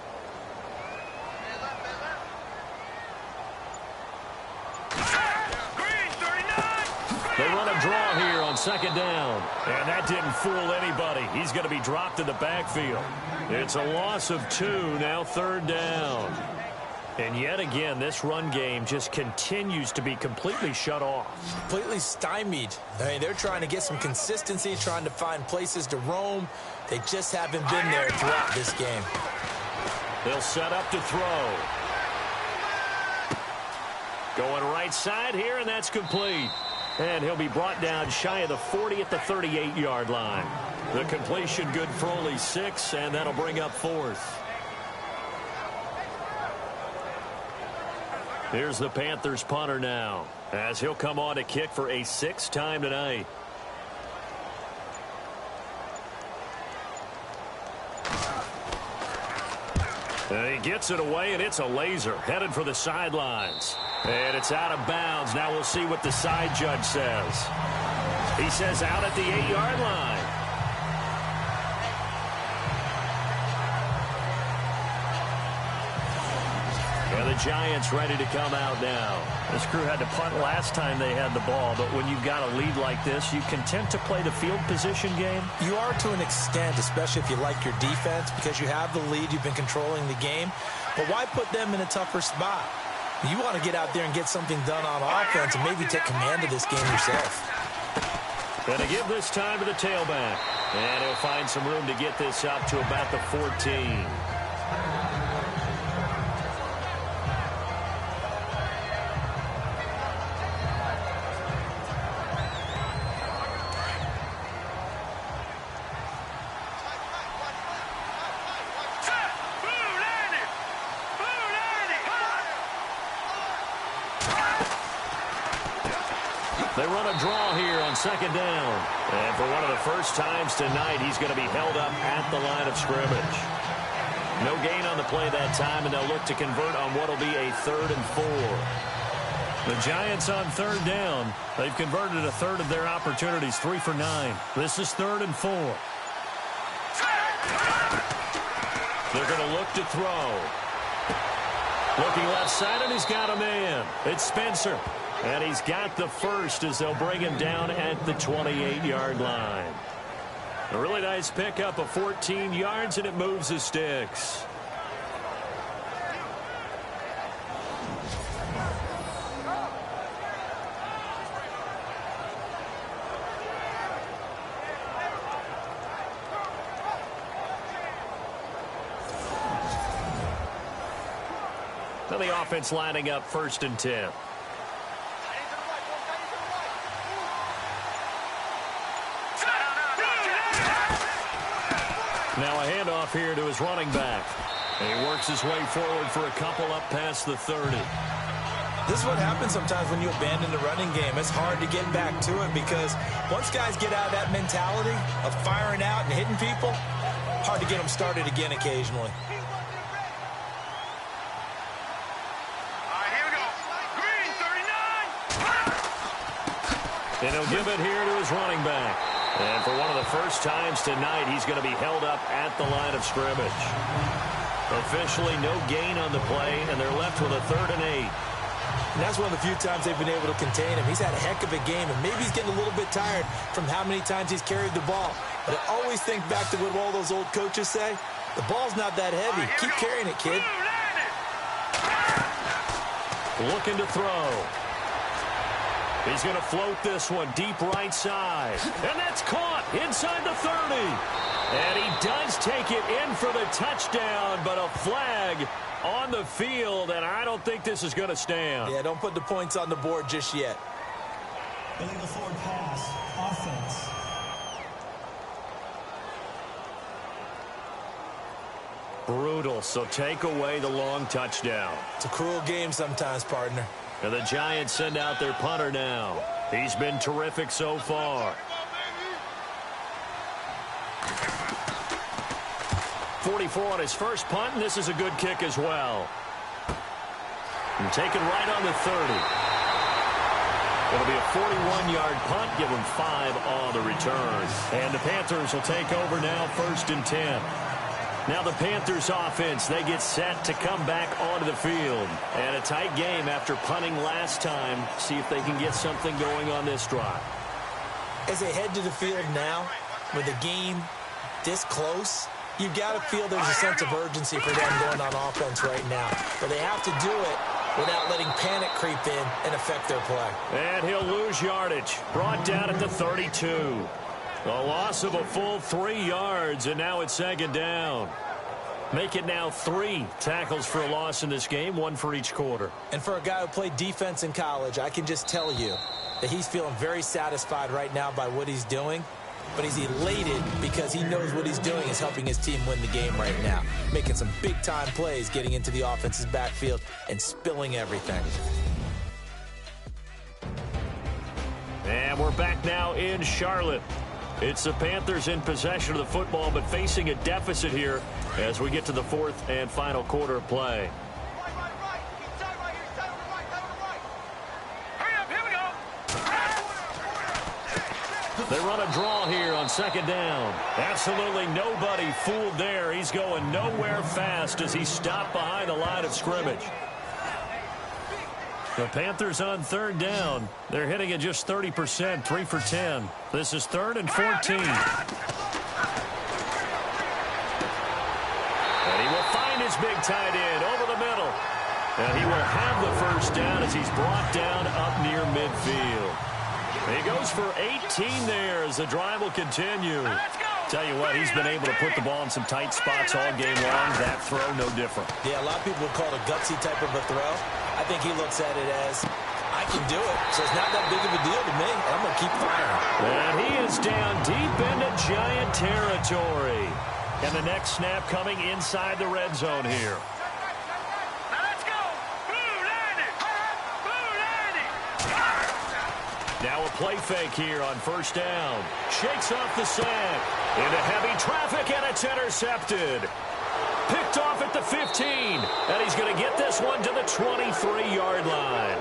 They run a draw here on second down. And that didn't fool anybody. He's going to be dropped in the backfield. It's a loss of 2, now third down. And yet again, this run game just continues to be completely shut off. Completely stymied. I mean, they're trying to get some consistency, trying to find places to roam. They just haven't been there throughout this game. They'll set up to throw. Going right side here, and that's complete. And he'll be brought down shy of the 40 at the 38-yard line. The completion good for only 6, and that'll bring up 4th. Here's the Panthers punter now, as he'll come on to kick for a 6th time tonight. And he gets it away, and it's a laser, headed for the sidelines. And it's out of bounds. Now we'll see what the side judge says. He says out at the 8-yard line. And the Giants ready to come out now. This crew had to punt last time they had the ball, but when you've got a lead like this, you content to play the field position game? You are to an extent, especially if you like your defense, because you have the lead, you've been controlling the game. But why put them in a tougher spot? You want to get out there and get something done on offense and maybe take command of this game yourself. Going to give this time to the tailback. And he'll find some room to get this up to about the 14. They run a draw here on second down. And for one of the first times tonight, he's going to be held up at the line of scrimmage. No gain on the play that time, and they'll look to convert on what will be a 3rd and 4. The Giants on third down. They've converted a third of their opportunities, 3 for 9. This is 3rd and 4. They're going to look to throw. Looking left side, and he's got a man. It's Spencer. And he's got the first as they'll bring him down at the 28-yard line. A really nice pickup of 14 yards, and it moves the sticks. Now the offense lining up 1st and 10. Now a handoff here to his running back. And he works his way forward for a couple up past the 30. This is what happens sometimes when you abandon the running game. It's hard to get back to it because once guys get out of that mentality of firing out and hitting people, hard to get them started again occasionally. And he'll give it here to his running back. And for one of the first times tonight, he's going to be held up at the line of scrimmage. Officially no gain on the play, and they're left with a 3rd and 8. And that's one of the few times they've been able to contain him. He's had a heck of a game, and maybe he's getting a little bit tired from how many times he's carried the ball. But I always think back to what all those old coaches say. The ball's not that heavy. Keep carrying it, kid. Looking to throw. He's going to float this one deep right side. And that's caught inside the 30. And he does take it in for the touchdown, but a flag on the field, and I don't think this is going to stand. Yeah, don't put the points on the board just yet. Illegal forward pass. Offense. Brutal, so take away the long touchdown. It's a cruel game sometimes, partner. And the Giants send out their punter now. He's been terrific so far. 44 on his first punt, and this is a good kick as well. And taken right on the 30. It'll be a 41-yard punt, give him 5 on the return. And the Panthers will take over now, 1st and 10. Now the Panthers offense, they get set to come back onto the field. And a tight game after punting last time. See if they can get something going on this drive. As they head to the field now, with the game this close, you've got to feel there's a sense of urgency for them going on offense right now. But they have to do it without letting panic creep in and affect their play. And he'll lose yardage. Brought down at the 32. A loss of a full 3 yards, and now it's 2nd down. Make it now 3 tackles for a loss in this game, 1 for each quarter. And for a guy who played defense in college, I can just tell you that he's feeling very satisfied right now by what he's doing. But he's elated because he knows what he's doing is helping his team win the game right now. Making some big-time plays, getting into the offense's backfield, and spilling everything. And we're back now in Charlotte. It's the Panthers in possession of the football, but facing a deficit here as we get to the 4th and final quarter of play. They run a draw here on 2nd down. Absolutely nobody fooled there. He's going nowhere fast as he stopped behind the line of scrimmage. The Panthers on 3rd down. They're hitting at just 30%, 3 for 10. This is 3rd and 14. And he will find his big tight end over the middle. And he will have the 1st down as he's brought down up near midfield. He goes for 18 there as the drive will continue. Tell you what, he's been able to put the ball in some tight spots all game long. That throw, no different. Yeah, a lot of people would call it a gutsy type of a throw. I think he looks at it as, I can do it, so it's not that big of a deal to me. I'm going to keep firing. And he is down deep into Giant territory. And the next snap coming inside the red zone here. Now a play fake here on 1st down. Shakes off the sack. Into heavy traffic, and it's intercepted. Picked off at the 15. And he's going to get this one to the 23-yard line.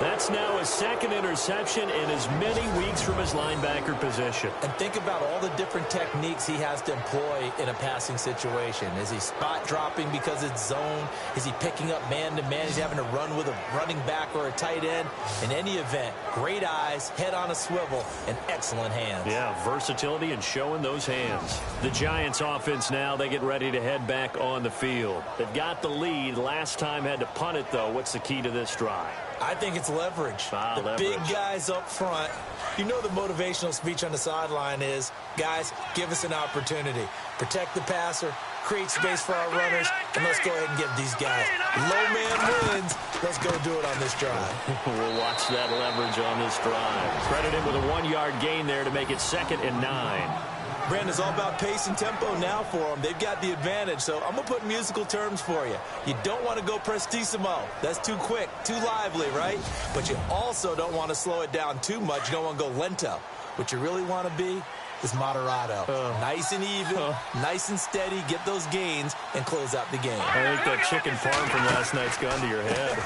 That's now his 2nd interception in as many weeks from his linebacker position. And think about all the different techniques he has to employ in a passing situation. Is he spot dropping because it's zone? Is he picking up man-to-man? Is he having to run with a running back or a tight end? In any event, great eyes, head on a swivel, and excellent hands. Yeah, versatility and showing those hands. The Giants offense now, they get ready to head back on the field. They've got the lead. Last time had to punt it, though. What's the key to this drive? I think it's leverage. The big guys up front. You know the motivational speech on the sideline is, guys, give us an opportunity. Protect the passer, create space for our runners, and let's go ahead and give these guys. Low man wins. Let's go do it on this drive. We'll watch that leverage on this drive. Credit him with a 1-yard gain there to make it 2nd and 9. Brandon, it's all about pace and tempo now for them. They've got the advantage, so I'm going to put musical terms for you. You don't want to go prestissimo. That's too quick, too lively, right? But you also don't want to slow it down too much. You don't want to go lento. What you really want to be is moderato. Nice and even, nice and steady, get those gains, and close out the game. I think that chicken farm from last night's gone to your head.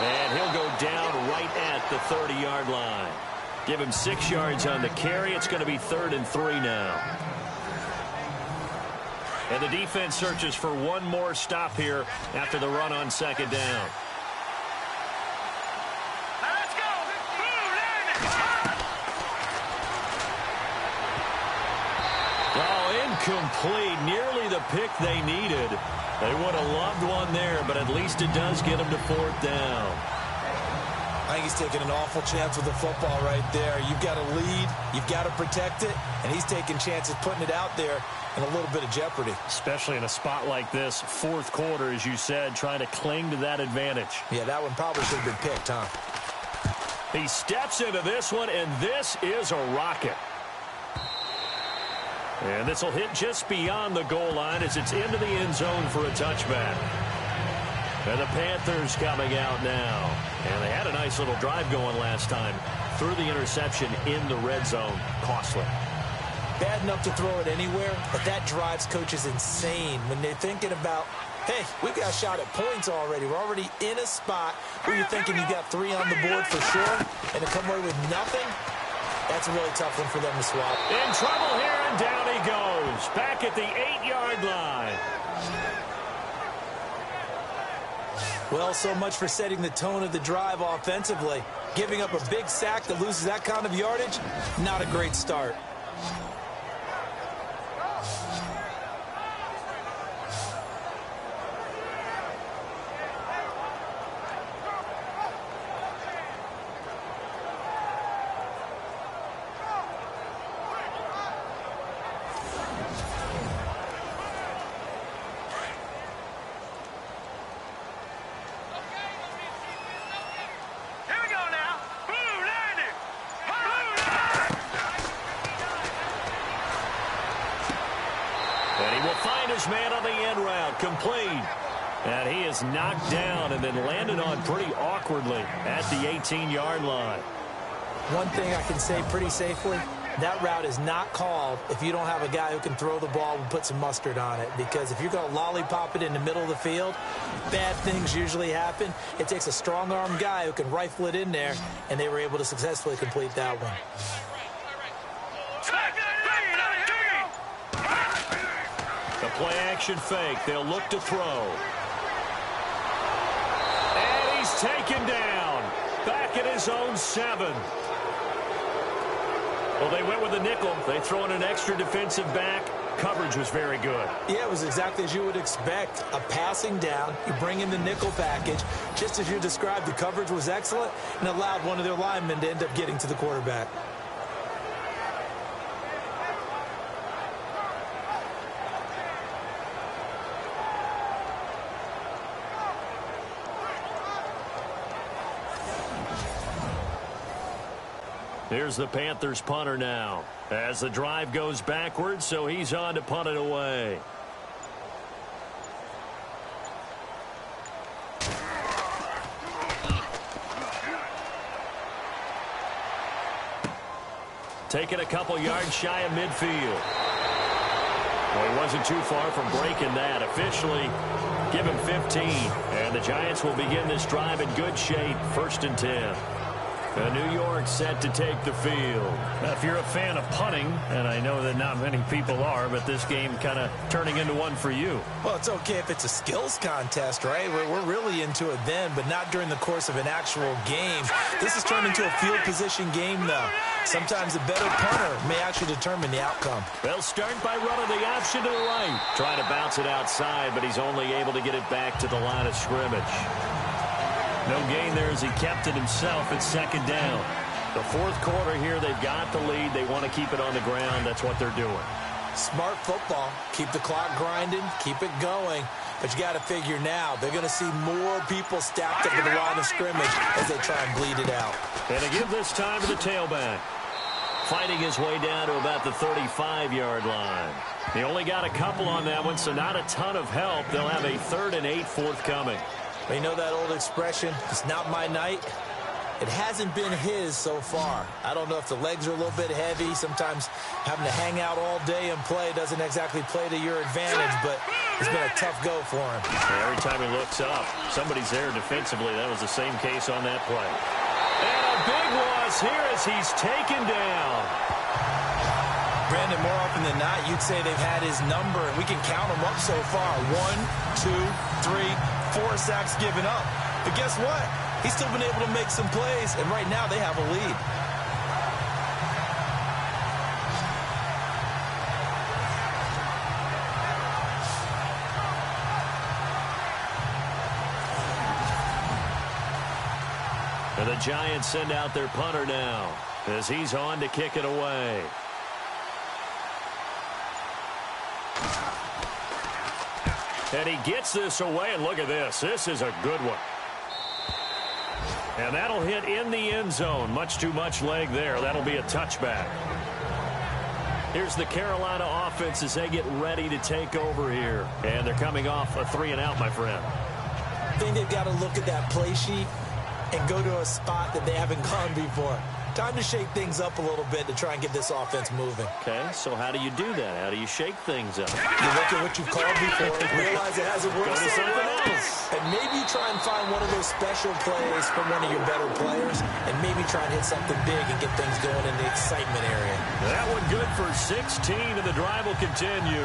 And he'll go down right at the 30-yard line. Give him 6 yards on the carry. It's going to be 3rd and 3 now. And the defense searches for one more stop here after the run on second down. Let's go. Oh, incomplete. Nearly the pick they needed. They would have loved one there, but at least it does get them to fourth down. I think he's taking an awful chance with the football right there. You've got to lead, you've got to protect it, and he's taking chances putting it out there in a little bit of jeopardy. Especially in a spot like this, fourth quarter, as you said, trying to cling to that advantage. Yeah, that one probably should have been picked, huh? He steps into this one, and this is a rocket. And this will hit just beyond the goal line as it's into the end zone for a touchback. And the Panthers coming out now. And they had a nice little drive going last time. Threw the interception in the red zone. Costly. Bad enough to throw it anywhere, but that drives coaches insane when they're thinking about, hey, we've got a shot at points already. We're already in a spot where you're thinking you got 3 on the board for sure, and to come away with nothing, that's a really tough one for them to swallow. In trouble here, and down he goes. Back at the 8-yard line. Well, so much for setting the tone of the drive offensively. Giving up a big sack that loses that kind of yardage, not a great start. Man on the end route, complete. And he is knocked down and then landed on pretty awkwardly at the 18-yard line. One thing I can say pretty safely, that route is not called if you don't have a guy who can throw the ball and put some mustard on it. Because if you're going to lollipop it in the middle of the field, bad things usually happen. It takes a strong-armed guy who can rifle it in there, and they were able to successfully complete that one. The play-action fake. They'll look to throw. And he's taken down. Back at his own 7. Well, they went with a nickel. They throw in an extra defensive back. Coverage was very good. Yeah, it was exactly as you would expect. A passing down. You bring in the nickel package. Just as you described, the coverage was excellent and allowed one of their linemen to end up getting to the quarterback. Here's the Panthers punter now as the drive goes backwards, so he's on to punt it away. Taking a couple yards shy of midfield. Well, he wasn't too far from breaking that. Officially, give him 15. And the Giants will begin this drive in good shape, 1st and 10. New York set to take the field. Now, if you're a fan of punting, and I know that not many people are, but this game kind of turning into one for you. Well, it's okay if it's a skills contest, right? We're really into it then, but not during the course of an actual game. This has turned into a field position game, though. Sometimes a better punter may actually determine the outcome. They'll start by running the option to the right. Trying to bounce it outside, but he's only able to get it back to the line of scrimmage. No gain there as he kept it himself at 2nd down. The 4th quarter here, they've got the lead. They want to keep it on the ground. That's what they're doing. Smart football. Keep the clock grinding. Keep it going. But you got to figure now, they're going to see more people stacked up to the line of scrimmage as they try and bleed it out. And to give this time to the tailback. Fighting his way down to about the 35-yard line. He only got a couple on that one, so not a ton of help. They'll have a 3rd and 8 forthcoming. You know that old expression, it's not my night? It hasn't been his so far. I don't know if the legs are a little bit heavy. Sometimes having to hang out all day and play doesn't exactly play to your advantage, but it's been a tough go for him. Every time he looks up, somebody's there defensively. That was the same case on that play. And a big loss here as he's taken down. Brandon, more often than not, you'd say they've had his number, and we can count them up so far. 1, 2, 3, 4 sacks given up. But guess what? He's still been able to make some plays, and right now they have a lead. And the Giants send out their punter now as he's on to kick it away. And he gets this away, and look at this. This is a good one. And that'll hit in the end zone. Much too much leg there. That'll be a touchback. Here's the Carolina offense as they get ready to take over here. And they're coming off a 3-and-out, my friend. I think they've got to look at that play sheet and go to a spot that they haven't gone before. Time to shake things up a little bit to try and get this offense moving. Okay, so how do you do that? How do you shake things up? You look at what you've called before, realize it hasn't worked Go to so something well, else. and maybe try and find one of those special plays from one of your better players, and maybe try and hit something big and get things going in the excitement area. That one good for 16, and the drive will continue.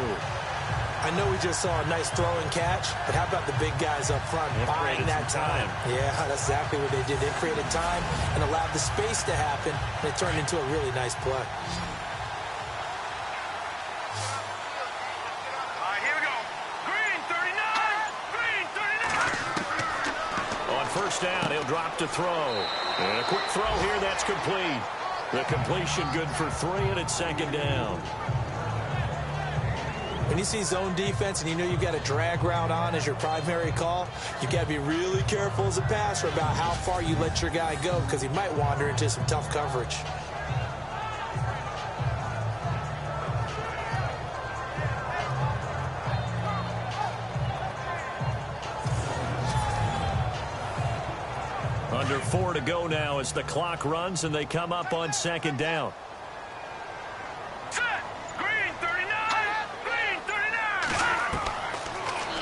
I know we just saw a nice throw and catch, but how about the big guys up front buying that time? Yeah, that's exactly what they did. They created time and allowed the space to happen, and it turned into a really nice play. All right, here we go. Green 39. Green 39. On first down, he'll drop to throw. And a quick throw here, that's complete. The completion good for 3, and it's second down. When you see zone defense and you know you've got a drag route on as your primary call, you've got to be really careful as a passer about how far you let your guy go because he might wander into some tough coverage. Under 4 to go now as the clock runs and they come up on second down.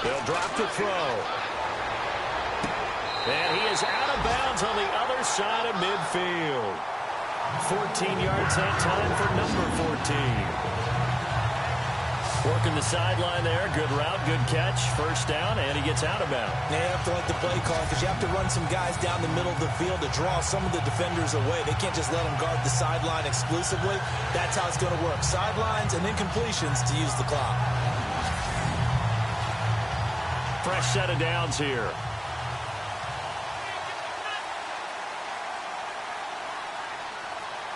They'll drop to throw. And he is out of bounds on the other side of midfield. 14 yards that time for number 14. Working the sideline there. Good route, good catch. First down, and he gets out of bounds. They have to like the play call because you have to run some guys down the middle of the field to draw some of the defenders away. They can't just let them guard the sideline exclusively. That's how it's going to work. Sidelines and then completions to use the clock. Fresh set of downs here.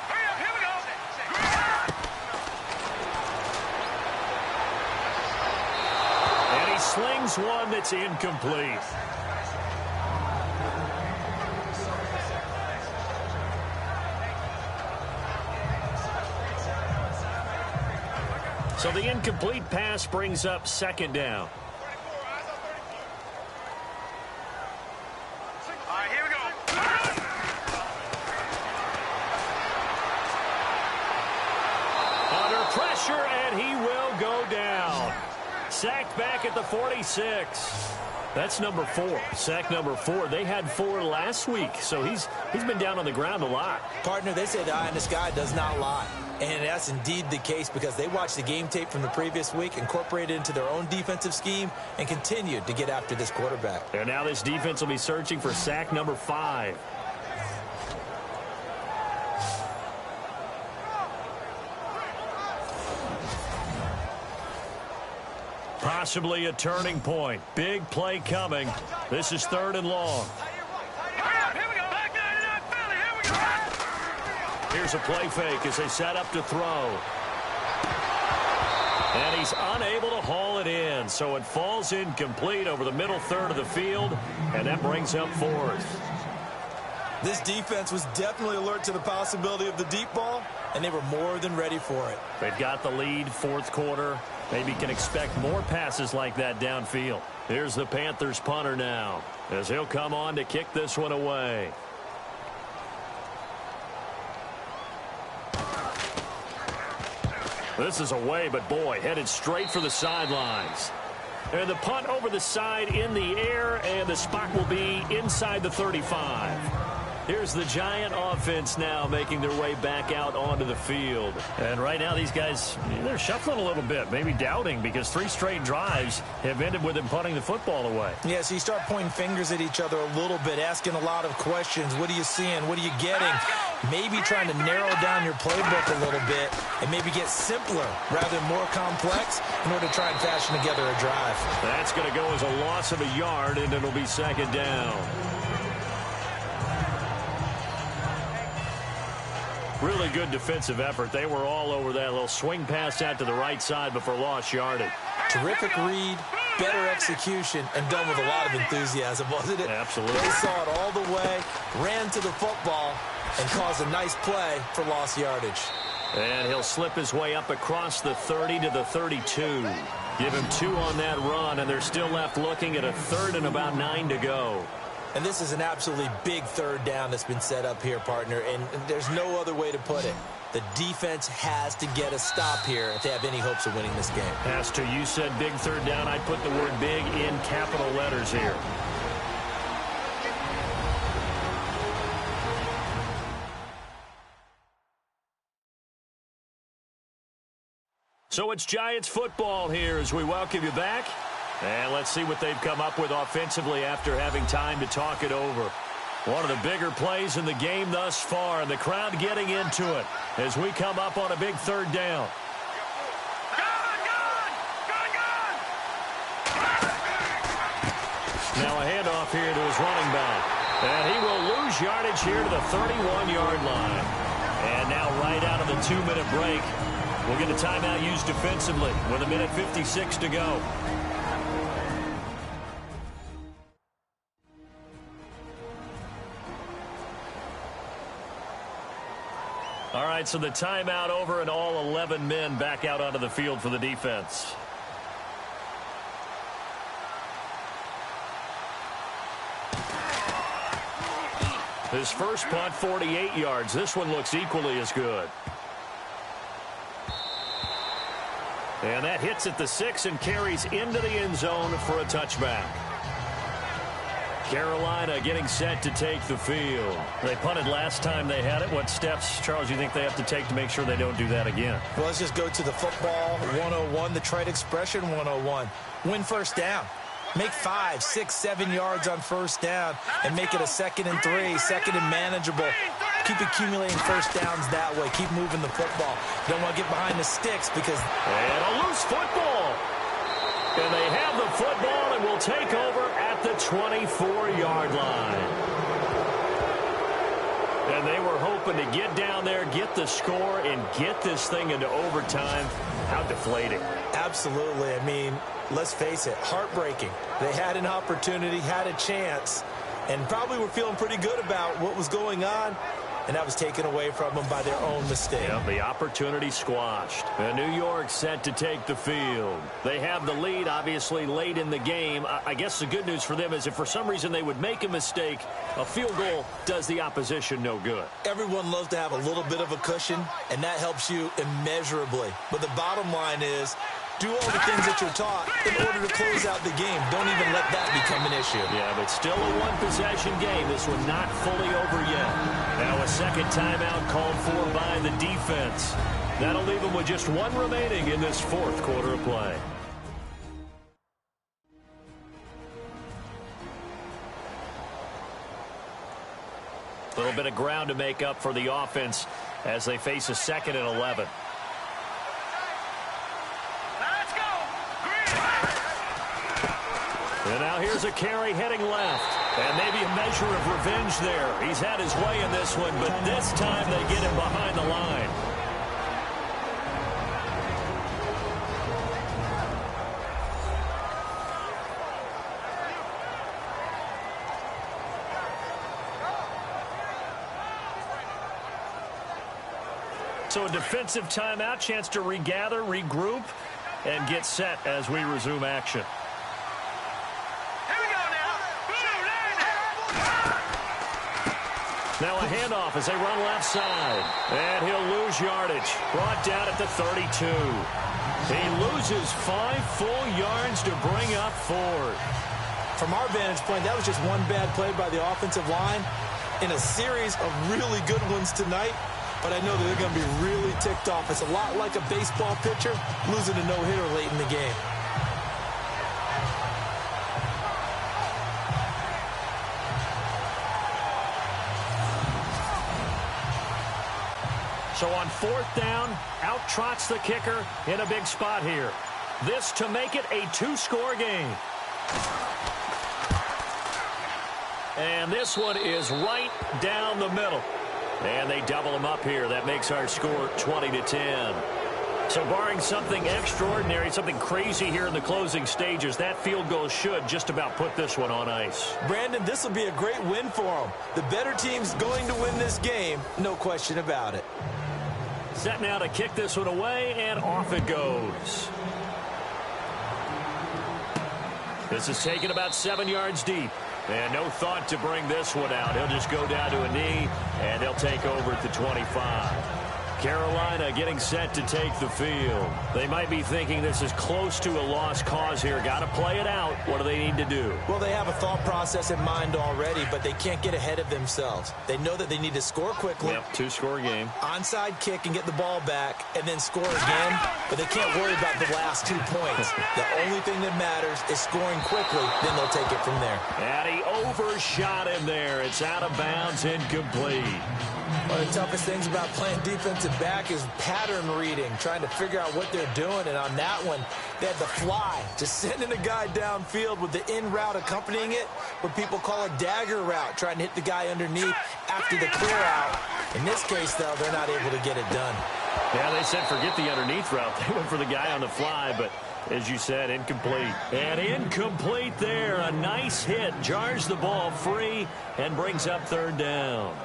Here we go. And he slings one that's incomplete. So the incomplete pass brings up second down. And he will go down. Sacked back at the 46. That's number 4. Sack number 4. They had 4 last week, so he's been down on the ground a lot. Partner, they say the eye in the sky does not lie. And that's indeed the case because they watched the game tape from the previous week, incorporated it into their own defensive scheme, and continued to get after this quarterback. And now this defense will be searching for sack number 5. Possibly a turning point. Big play coming. This is 3rd and long. Here we go. Back 99 Philly. Here we go. Here's a play fake as they set up to throw. And he's unable to haul it in. So it falls incomplete over the middle third of the field. And that brings up 4th. This defense was definitely alert to the possibility of the deep ball, and they were more than ready for it. They've got the lead, 4th quarter. Maybe can expect more passes like that downfield. Here's the Panthers punter now as he'll come on to kick this one away. This is away, but boy, headed straight for the sidelines. And the punt over the side in the air, and the spot will be inside the 35. Here's the Giant offense now making their way back out onto the field. And right now these guys, they're shuffling a little bit, maybe doubting, because 3 straight drives have ended with them punting the football away. Yeah, so you start pointing fingers at each other a little bit, asking a lot of questions. What are you seeing? What are you getting? Maybe trying to narrow down your playbook a little bit and maybe get simpler rather than more complex in order to try and fashion together a drive. That's going to go as a loss of a yard, and it'll be 2nd down. Really good defensive effort. They were all over that little swing pass out to the right side before lost yardage. Terrific read, better execution, and done with a lot of enthusiasm, wasn't it? Absolutely. They saw it all the way, ran to the football, and caused a nice play for lost yardage. And he'll slip his way up across the 30 to the 32. Give him 2 on that run, and they're still left looking at a 3rd and about 9 to go. And this is an absolutely big 3rd down that's been set up here, partner, and there's no other way to put it. The defense has to get a stop here if they have any hopes of winning this game. As to you said big 3rd down, I'd put the word big in capital letters here. So it's Giants football here as we welcome you back. And let's see what they've come up with offensively after having time to talk it over. One of the bigger plays in the game thus far, and the crowd getting into it as we come up on a big 3rd down. Now a handoff here to his running back. And he will lose yardage here to the 31-yard line. And now right out of the 2-minute break, we'll get a timeout used defensively with 1:56 to go. All right, so the timeout over and all 11 men back out onto the field for the defense. His first punt, 48 yards. This one looks equally as good. And that hits at the 6 and carries into the end zone for a touchback. Carolina getting set to take the field. They punted last time they had it. What steps, Charles, do you think they have to take to make sure they don't do that again? Well, let's just go to the football 101, the trite expression 101. Win 1st down. Make 5, 6, 7 yards on 1st down and make it a 2nd and 3, 2nd and manageable. Keep accumulating 1st downs that way. Keep moving the football. You don't want to get behind the sticks because... And a loose football. And they have the football and will take over at the 24-yard line. And they were hoping to get down there, get the score, and get this thing into overtime. How deflating. Absolutely. I mean, let's face it, heartbreaking. They had an opportunity, had a chance, and probably were feeling pretty good about what was going on. And that was taken away from them by their own mistake. Yeah, the opportunity squashed. And New York set to take the field. They have the lead, obviously, late in the game. I guess the good news for them is if for some reason they would make a mistake, a field goal does the opposition no good. Everyone loves to have a little bit of a cushion, and that helps you immeasurably. But the bottom line is, do all the things that you're taught in order to close out the game. Don't even let that become an issue. Yeah, but still a one-possession game. This one not fully over yet. Now a 2nd timeout called for by the defense. That'll leave them with just 1 remaining in this 4th quarter of play. A little bit of ground to make up for the offense as they face a 2nd and 11. And now here's a carry heading left. And maybe a measure of revenge there. He's had his way in this one, but this time they get him behind the line. So a defensive timeout, chance to regather, regroup, and get set as we resume action. Now a handoff as they run left side. And he'll lose yardage. Brought down at the 32. He loses 5 full yards to bring up 4. From our vantage point, that was just one bad play by the offensive line. in a series of really good ones tonight, but I know that they're going to be really ticked off. It's a lot like a baseball pitcher losing a no-hitter late in the game. So on 4th down, out trots the kicker in a big spot here. This to make it a 2-score game. And this one is right down the middle. And they double them up here. That makes our score 20-10. So barring something extraordinary, something crazy here in the closing stages, that field goal should just about put this one on ice. Brandon, this will be a great win for them. The better team's going to win this game, no question about it. Set now to kick this one away, and off it goes. This is taken about 7 yards deep. And no thought to bring this one out. He'll just go down to a knee, and they'll take over at the 25. Carolina getting set to take the field. They might be thinking this is close to a lost cause here. Got to play it out. What do they need to do? Well, they have a thought process in mind already, but they can't get ahead of themselves. They know that they need to score quickly. Yep, 2-score game. Onside kick and get the ball back, and then score again. But they can't worry about the last 2 points. The only thing that matters is scoring quickly. Then they'll take it from there. And he overshot him there. It's out of bounds, incomplete. One of the toughest things about playing defensive back is pattern reading, trying to figure out what they're doing. And on that one, they had the fly, just sending a guy downfield with the in route accompanying it, what people call a dagger route, trying to hit the guy underneath after the clear out. In this case, though, they're not able to get it done. Yeah, they said forget the underneath route. They went for the guy on the fly, but as you said, incomplete. And incomplete there. A nice hit. Jars the ball free and brings up 3rd down.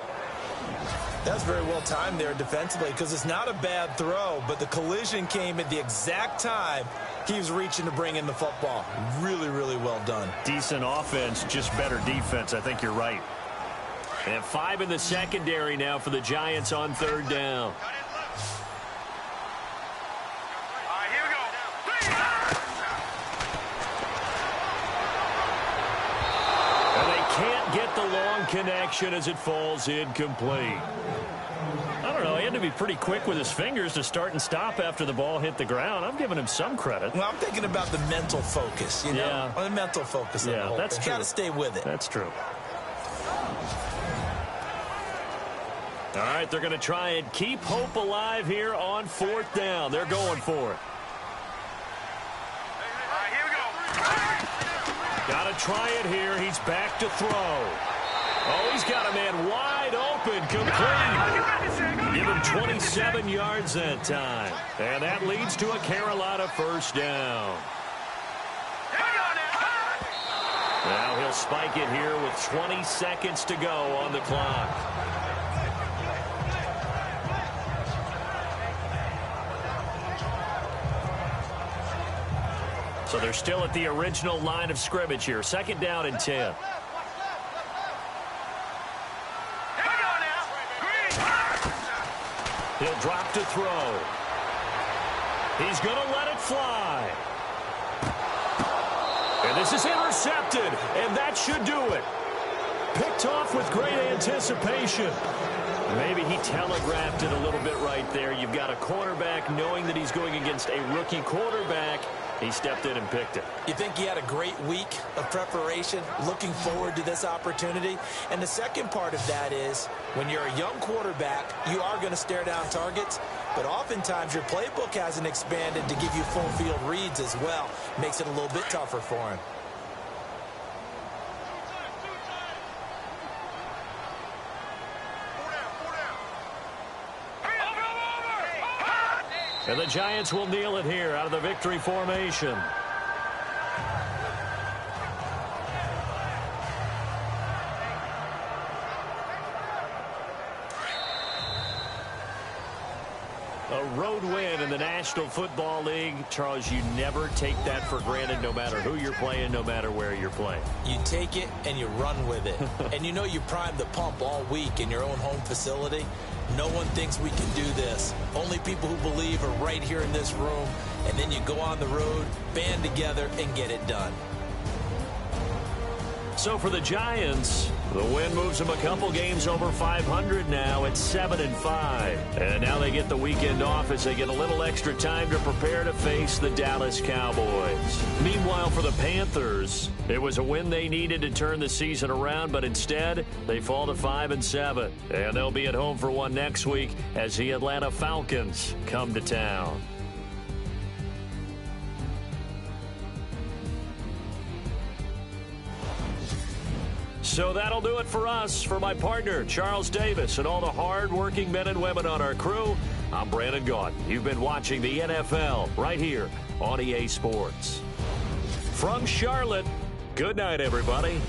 That's very well timed there defensively because it's not a bad throw, but the collision came at the exact time he was reaching to bring in the football. Really, really well done. Decent offense, just better defense. I think you're right. And 5 in the secondary now for the Giants on 3rd down. Get the long connection as it falls incomplete. I don't know. He had to be pretty quick with his fingers to start and stop after the ball hit the ground. I'm giving him some credit. Well, I'm thinking about the mental focus, you know? Yeah. Or the mental focus. Yeah, that's true. Got to stay with it. That's true. All right, they're going to try and keep hope alive here on 4th down. They're going for it. Got to try it here. He's back to throw. Oh, he's got a man wide open, complete. Give him 27 yards that time. And that leads to a Carolina 1st down. Now he'll spike it here with 20 seconds to go on the clock. So they're still at the original line of scrimmage here. 2nd down and 10. He'll drop to throw. He's going to let it fly. And this is intercepted, and that should do it. Picked off with great anticipation. Maybe he telegraphed it a little bit right there. You've got a cornerback knowing that he's going against a rookie quarterback. He stepped in and picked it. You think he had a great week of preparation, looking forward to this opportunity? And the second part of that is, when you're a young quarterback, you are going to stare down targets, but oftentimes your playbook hasn't expanded to give you full field reads as well. Makes it a little bit tougher for him. And the Giants will kneel it here out of the victory formation. A road win in the National Football League. Charles, you never take that for granted, no matter who you're playing, no matter where you're playing. You take it and you run with it. And you know you primed the pump all week in your own home facility. No one thinks we can do this. Only people who believe are right here in this room. And then you go on the road, band together, and get it done. So for the Giants, the win moves them a couple games over 500 now at 7-5. And now they get the weekend off as they get a little extra time to prepare to face the Dallas Cowboys. Meanwhile, for the Panthers, it was a win they needed to turn the season around, but instead they fall to 5-7. And they'll be at home for one next week as the Atlanta Falcons come to town. So that'll do it for us. For my partner, Charles Davis, and all the hard-working men and women on our crew, I'm Brandon Gaudin. You've been watching the NFL right here on EA Sports. From Charlotte, good night, everybody.